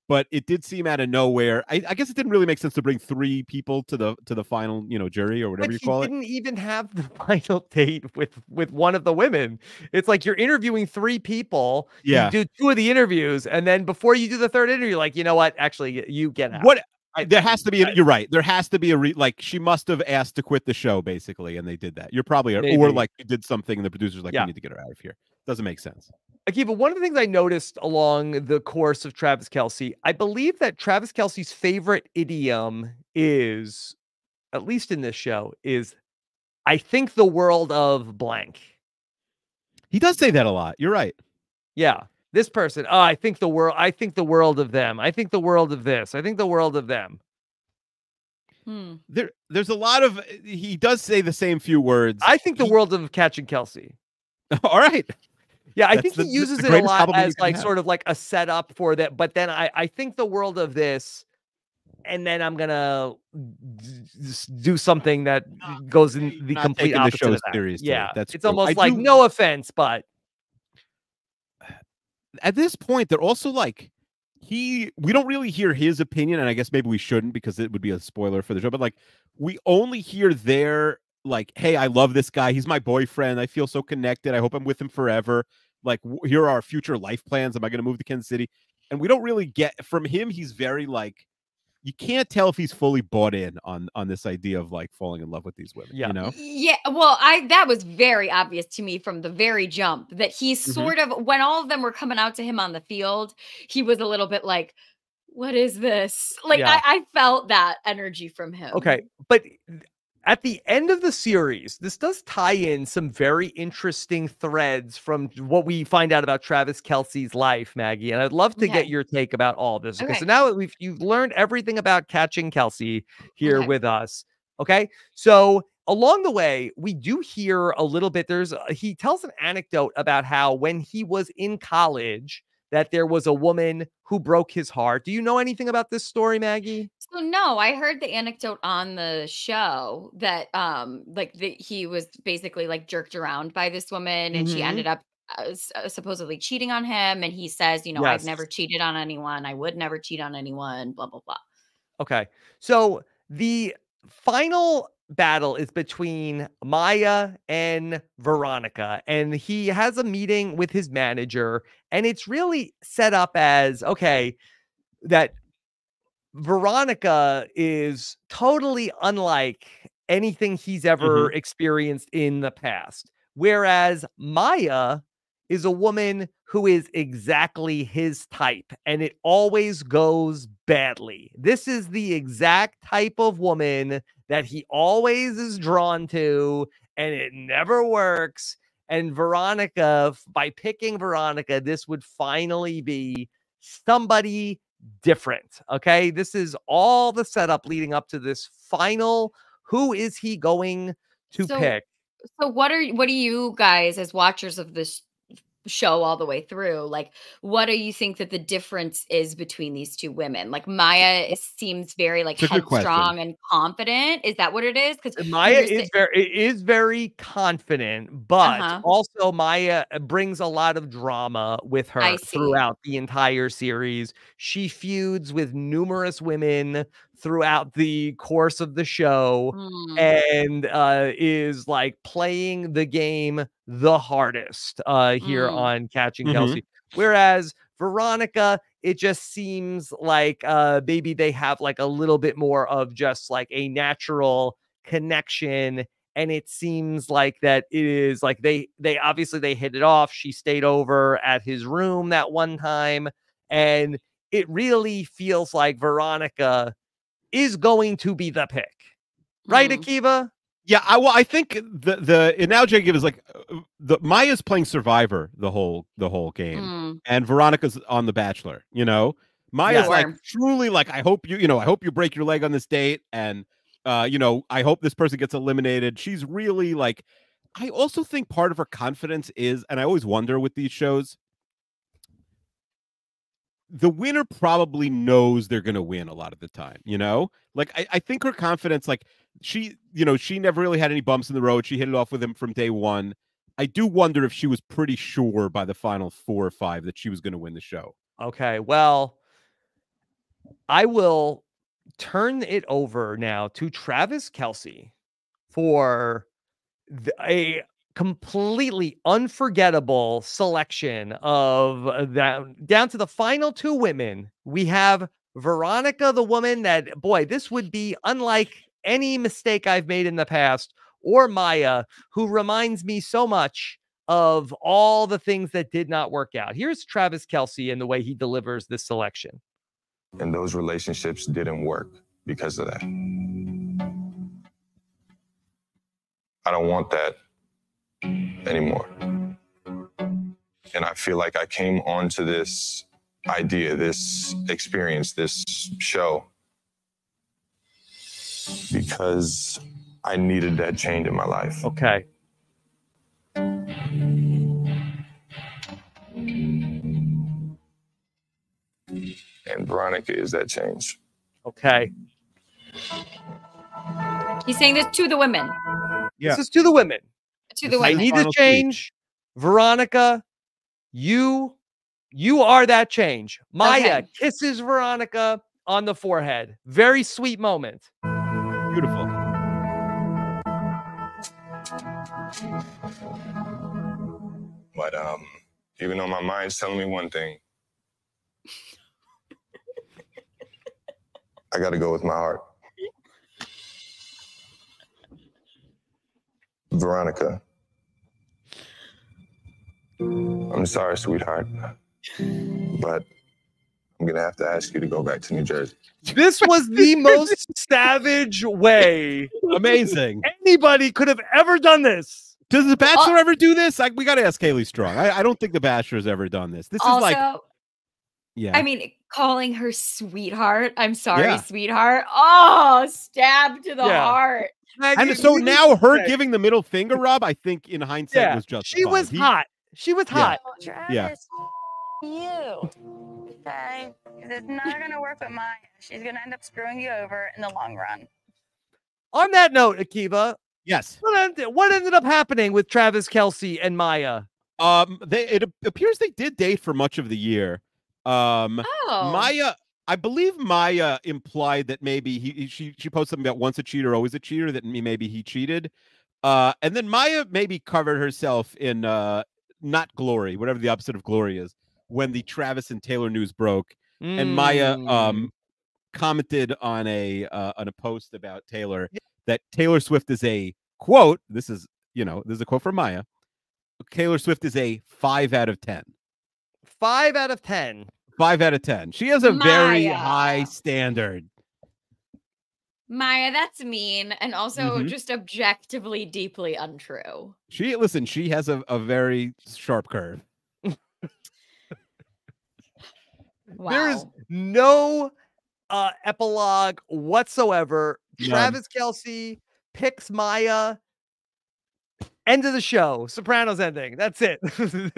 but it did seem out of nowhere. I guess it didn't really make sense to bring 3 people to the final, jury or whatever you call it. He didn't even have the final date with one of the women. It's like you're interviewing 3 people. Yeah. You do 2 of the interviews, and then before you do the 3rd interview, you're like, you know what? Actually, you get out. What? There has to be. You're right. There has to be like she must have asked to quit the show, basically, and they did that. You're probably or like you did something, and the producers like, we need to get her out of here. Doesn't make sense. Akiva, one of the things I noticed along the course of Travis Kelce, I believe that Travis Kelce's favorite idiom is, at least in this show, is I think the world of blank. He does say that a lot. You're right. Yeah. This person. Oh, I think the world of them. I think the world of this. I think the world of them. There's a lot of, he does say the same few words. I think the world of Catching Kelce. All right. Yeah, I think he uses it a lot as like sort of like a setup for that. But then I think the world of this, and then I'm gonna do something that goes in the complete opposite of that. Seriously. Yeah, that's it's almost like no offense, but at this point they're also like we don't really hear his opinion, and I guess maybe we shouldn't because it would be a spoiler for the show. But like we only hear their like, hey, I love this guy. He's my boyfriend. I feel so connected. I hope I'm with him forever. Like, here are our future life plans. Am I going to move to Kansas City? And we don't really get from him. He's very like, you can't tell if he's fully bought in on this idea of like falling in love with these women. Yeah. You know? Yeah. Well, that was very obvious to me from the very jump that he's sort of, when all of them were coming out to him on the field, he was a little bit like, what is this? Like, I felt that energy from him. Okay. But at the end of the series, this does tie in some very interesting threads from what we find out about Travis Kelce's life, Maggie. And I'd love to get your take about all this. Okay. So now you've learned everything about Catching Kelce here with us. Okay. So along the way, we do hear a little bit. He tells an anecdote about how when he was in college, that there was a woman who broke his heart. Do you know anything about this story, Maggie? So no, I heard the anecdote on the show that he was basically like jerked around by this woman, and she ended up supposedly cheating on him. And he says, you know, I've never cheated on anyone. I would never cheat on anyone, blah, blah, blah. Okay. So the final battle is between Maya and Veronica, and he has a meeting with his manager, and it's really set up as, okay, that Veronica is totally unlike anything he's ever experienced in the past, whereas Maya is a woman who is exactly his type, and it always goes badly. This is the exact type of woman that he always is drawn to, and it never works. And Veronica, by picking Veronica, this would finally be somebody different. Okay, this is all the setup leading up to this final. Who is he going to pick? So what do you guys, as watchers of this show all the way through, like, what do you think that the difference is between these two women? Like, Maya seems very like headstrong and confident. Is that what it is? Because Maya is very confident, but also Maya brings a lot of drama with her throughout the entire series. She feuds with numerous women throughout the course of the show, and is like playing the game the hardest here on Catching Kelce. Whereas Veronica, it just seems like maybe they have like a little bit more of just like a natural connection, and it seems like that it is like they obviously they hit it off. She stayed over at his room that one time, and it really feels like Veronica is going to be the pick, right, Akiva? Yeah, I think the analogy I give is like Maya's playing Survivor the whole game, and Veronica's on The Bachelor. You know, Maya's like truly like, I hope you break your leg on this date, and I hope this person gets eliminated. She's really like, I also think part of her confidence is, and I always wonder with these shows, the winner probably knows they're going to win a lot of the time, like I think her confidence, like she never really had any bumps in the road. She hit it off with him from day one. I do wonder if she was pretty sure by the final 4 or 5 that she was going to win the show. Okay. Well, I will turn it over now to Travis Kelce for a completely unforgettable selection of that down to the final 2 women. We have Veronica, the woman that, boy, this would be unlike any mistake I've made in the past, or Maya, who reminds me so much of all the things that did not work out. Here's Travis Kelce and the way he delivers this selection. And those relationships didn't work because of that. I don't want that anymore. And I feel like I came onto this idea, this experience, this show because I needed that change in my life. Okay. And Veronica is that change. Okay. He's saying this to the women. Yeah. This is to the women. To the I women. need to Final change. Veronica, you are that change. Maya Okay. kisses Veronica on the forehead. Very sweet moment. Beautiful. But even though my mind's telling me one thing, I got to go with my heart. Veronica, I'm sorry, sweetheart, but I'm going to have to ask you to go back to New Jersey. This was the most savage way Amazing. anybody could have ever done this. Does The Bachelor ever do this? We got to ask Haley Strong. I don't think The Bachelor's ever done this. This Also, is like, yeah. I mean, calling her sweetheart. I'm sorry, Yeah. sweetheart. Oh, stab to the Yeah. heart. And so now her giving the middle finger, Rob, I think in hindsight was justified. She was hot. She was hot. Yeah. You. Okay? 'Cause it's not going to work with Maya. She's going to end up screwing you over in the long run. On that note, Akiva, Yes. what ended up happening with Travis Kelce and Maya? It appears they did date for much of the year. Maya, I believe Maya implied that maybe she posted something about once a cheater, always a cheater, that maybe he cheated. And then Maya maybe covered herself in not glory, whatever the opposite of glory is, when the Travis and Taylor news broke. And Maya commented on a post about Taylor that Taylor Swift is a quote. This is a quote from Maya. Taylor Swift is a 5 out of 10. 5 out of 10. 5 out of 10. She has a very high standard. Maya, that's mean and also just objectively deeply untrue. She has a very sharp curve. Wow. There is no epilogue whatsoever. None. Travis Kelce picks Maya. End of the show. Sopranos ending. That's it.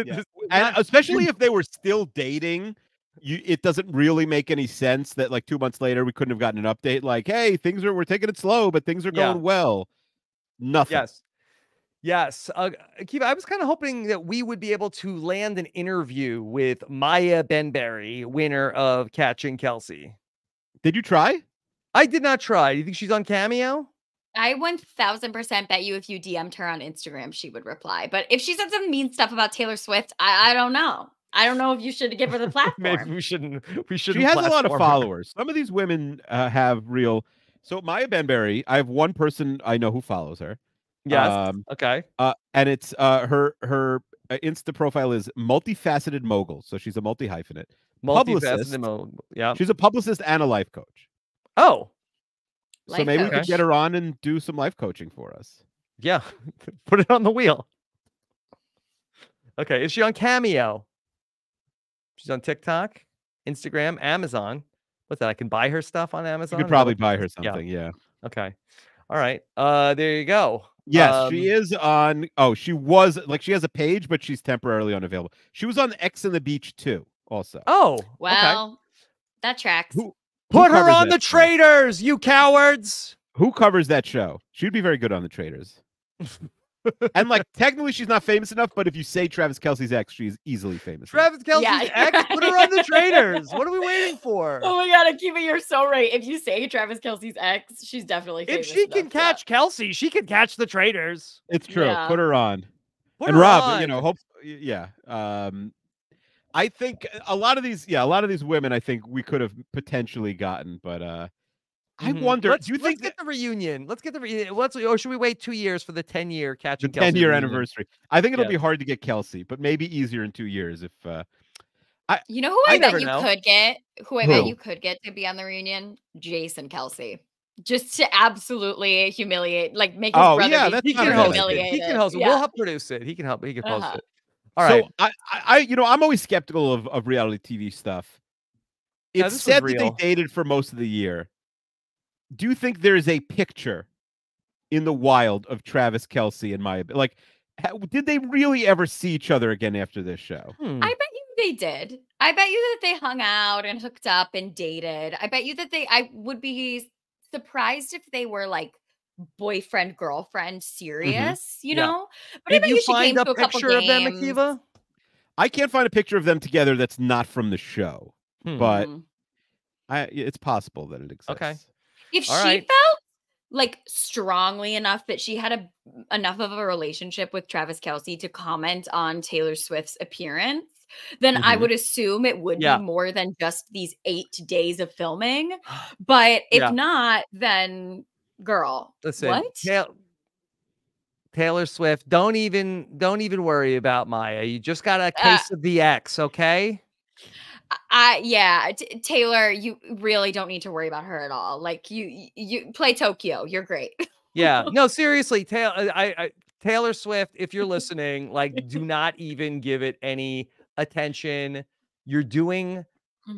Yeah. And especially if they were still dating, it doesn't really make any sense that like 2 months later we couldn't have gotten an update like, hey, we're taking it slow, but things are going well. Nothing. Yes. Akiva, I was kind of hoping that we would be able to land an interview with Maya Benberry, winner of Catching Kelce. Did you try? I did not try. Do you think she's on Cameo? I 1000% bet you if you DM'd her on Instagram, she would reply. But if she said some mean stuff about Taylor Swift, I don't know. I don't know if you should give her the platform. Maybe we shouldn't. She has a lot of followers. Some of these women have real. So Maya Benberry, I have one person I know who follows her. Yes. Okay. And it's her Insta profile is multifaceted mogul. So she's a multi-hyphenate. Publicist. Yeah. She's a publicist and a life coach. Oh. So maybe we could get her on and do some life coaching for us. Yeah. Put it on the wheel. Okay. Is she on Cameo? She's on TikTok, Instagram, Amazon. What's that? I can buy her stuff on Amazon? You could probably buy her something. Yeah. Okay. All right. There you go. Yes, she is on. Oh, she was she has a page, but she's temporarily unavailable. She was on X on the Beach too, also. Oh, well, that tracks. Put her on the Traitors, you cowards. Who covers that show? She'd be very good on the Traitors. And like technically she's not famous enough, but if you say Travis Kelce's ex, she's easily famous. Travis Kelce's ex? Put her on the Traitors. What are we waiting for? Oh my God, Akiva, you're so right. If you say Travis Kelce's ex, she's definitely famous. If she can catch Kelce, she can catch the Traitors. It's true. Yeah. Put her on. Put and her Rob, on. hope I think a lot of these women I think we could have potentially gotten, but I wonder. Do you think get the reunion? Let's get the reunion. Or should we wait 2 years for the 10-year Catching Kelce? 10-year anniversary. I think it'll be hard to get Kelce, but maybe easier in 2 years if. You know who I bet you know. could get? Who I bet you could get to be on the reunion? Jason Kelce. Just to absolutely humiliate, like make his brother be he can host it. humiliated. He can host it. We'll help produce it. He can help. He can post it. All right. So I'm always skeptical of reality TV stuff. Yeah, It's this was said that they real. dated for most of the year. Do you think there is a picture in the wild of Travis Kelce and Maya? Like, did they really ever see each other again after this show? I bet you they did. I bet you that they hung out and hooked up and dated. I bet you that I would be surprised if they were like boyfriend, girlfriend, serious, you Yeah. know? But I Did bet you you she find came a to a couple picture of them, games. Akiva? I can't find a picture of them together that's not from the show, but it's possible that it exists. Okay. If All she right. felt like strongly enough that she had enough of a relationship with Travis Kelce to comment on Taylor Swift's appearance, then I would assume it would be more than just these 8 days of filming. But if not, then girl, Listen, what? Taylor Swift, don't even worry about Maya. You just got a case of the X, okay? Taylor, you really don't need to worry about her at all. Like you play Tokyo, you're great. Yeah, no, seriously, Taylor Swift, if you're listening, like, do not even give it any attention. You're doing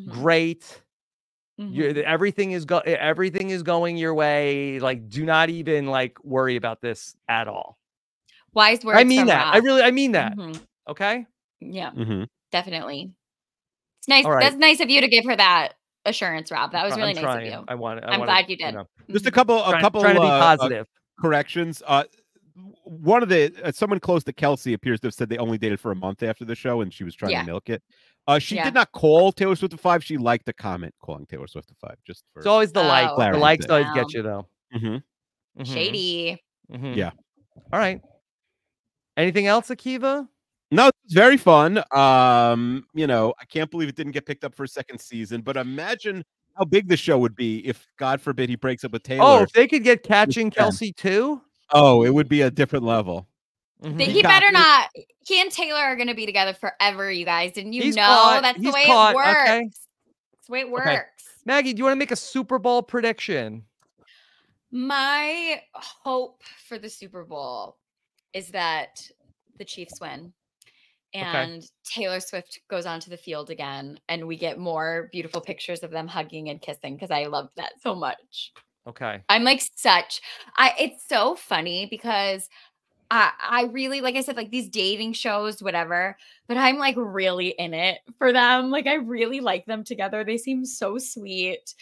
great. Everything is going your way. Like, do not even like worry about this at all. Wise words. I mean from that. Rob. I mean that. Okay. Yeah, definitely. It's nice. All right. That's nice of you to give her that assurance, Rob. That was really nice of you. I'm glad you did. Just a couple trying to be positive. Corrections. One of someone close to Kelce appears to have said they only dated for a month after the show, and she was trying to milk it. She did not call Taylor Swift a 5. She liked the comment calling Taylor Swift a 5. Just for it's always the like. The likes always wow. get you though. Shady. Yeah. All right. Anything else, Akiva? No, it's very fun. I can't believe it didn't get picked up for a second season, but imagine how big the show would be if, God forbid, he breaks up with Taylor. Oh, if they could get Catching Kelce too? Oh, it would be a different level. He better not. He and Taylor are going to be together forever, you guys. Didn't you know? Caught. That's the He's way caught. it works. Okay. That's the way it works. Okay. Maggie, do you want to make a Super Bowl prediction? My hope for the Super Bowl is that the Chiefs win and Taylor Swift goes onto the field again and we get more beautiful pictures of them hugging and kissing because I loved that so much. Okay. I'm like it's so funny because I really, like I said, like these dating shows, whatever, but I'm like really in it for them. Like I really like them together. They seem so sweet.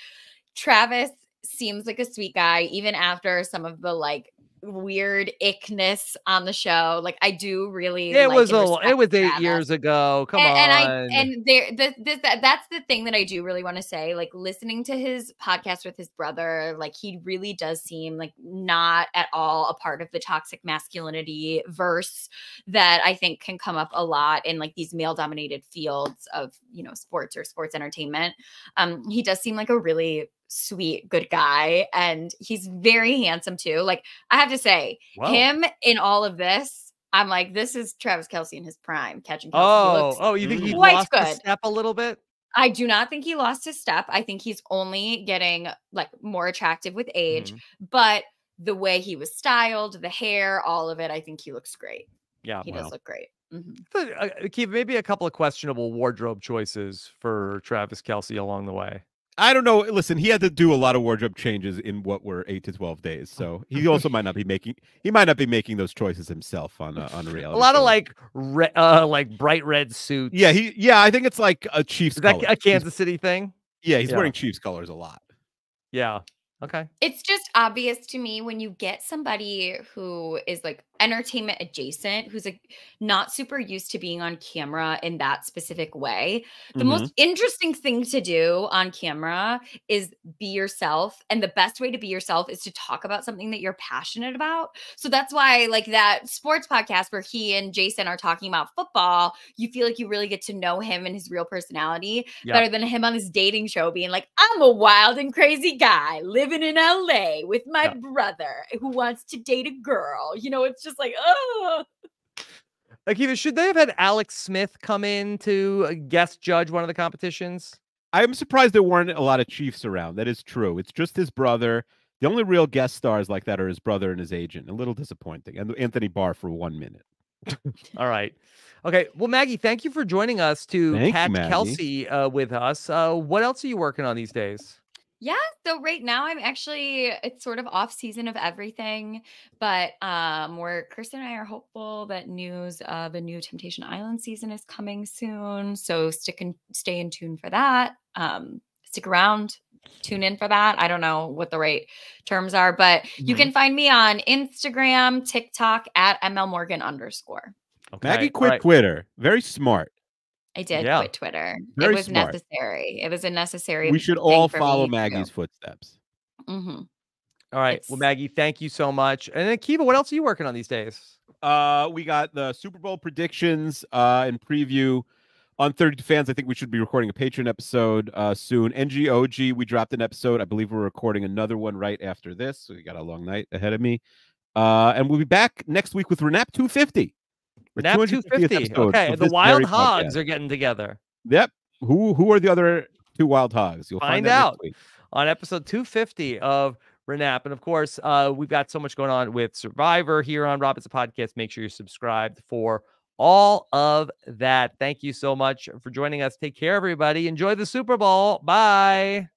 Travis seems like a sweet guy, even after some of the like weird ickness on the show. Like I do really it was 8 Travis. years ago. Come on. That's the thing that I do really want to say. Like listening to his podcast with his brother, like he really does seem like not at all a part of the toxic masculinity verse that I think can come up a lot in like these male dominated fields of, sports or sports entertainment. He does seem like a really sweet, good guy. And he's very handsome too. Like I have to say, him in all of this, I'm like, this is Travis Kelce in his prime, Catching Kelce. You think he lost a step a little bit? I do not think he lost his step. I think he's only getting like more attractive with age, but the way he was styled, the hair, all of it, I think he looks great. Yeah. He does look great. Keith, maybe a couple of questionable wardrobe choices for Travis Kelce along the way. I don't know. Listen, he had to do a lot of wardrobe changes in what were 8 to 12 days. So he also might not be making those choices himself on a reality. A lot show. of like bright red suits. Yeah, I think it's like a Chiefs. Is that a Kansas City thing? Yeah, he's wearing Chiefs colors a lot. Yeah. Okay. It's just obvious to me when you get somebody who is like entertainment adjacent, who's like not super used to being on camera in that specific way. The most interesting thing to do on camera is be yourself. And the best way to be yourself is to talk about something that you're passionate about. So that's why like that sports podcast where he and Jason are talking about football, you feel like you really get to know him and his real personality better than him on this dating show being like, I'm a wild and crazy guy living in LA with my brother who wants to date a girl. It's just like, oh. Akiva, should they have had Alex Smith come in to guest judge one of the competitions? I'm surprised there weren't a lot of Chiefs around. That is true. It's just his brother. The only real guest stars like that are his brother and his agent. A little disappointing. And Anthony Barr for 1 minute. All right. Okay. Well, Maggie, thank you for joining us to Thank you, catch Maggie. Kelce with us. What else are you working on these days? Yeah, so right now I'm actually it's sort of off season of everything, but we're Kirsten and I are hopeful that news of a new Temptation Island season is coming soon. So stay in tune for that. Stick around, tune in for that. I don't know what the right terms are, but you can find me on Instagram, TikTok at @MLMorgan_. Okay. Maggie All quit right. Twitter. Very smart. I did Yeah. quit Twitter. Very It was smart. necessary. It was a necessary. We should thing all for follow me to Maggie's do. footsteps. Mhm. All right. Well, Maggie, thank you so much. And then Akiva, what else are you working on these days? We got the Super Bowl predictions and preview on 32 Fans. I think we should be recording a Patreon episode soon. NGOG, we dropped an episode. I believe we're recording another one right after this. So we got a long night ahead of me. And we'll be back next week with RHAP 250. RHAP 250. Okay. The Wild Hogs are getting together. Yep. Who are the other two Wild Hogs? You'll find out next week on episode 250 of RHAP. And of course, we've got so much going on with Survivor here on Robinson Podcast. Make sure you're subscribed for all of that. Thank you so much for joining us. Take care, everybody. Enjoy the Super Bowl. Bye.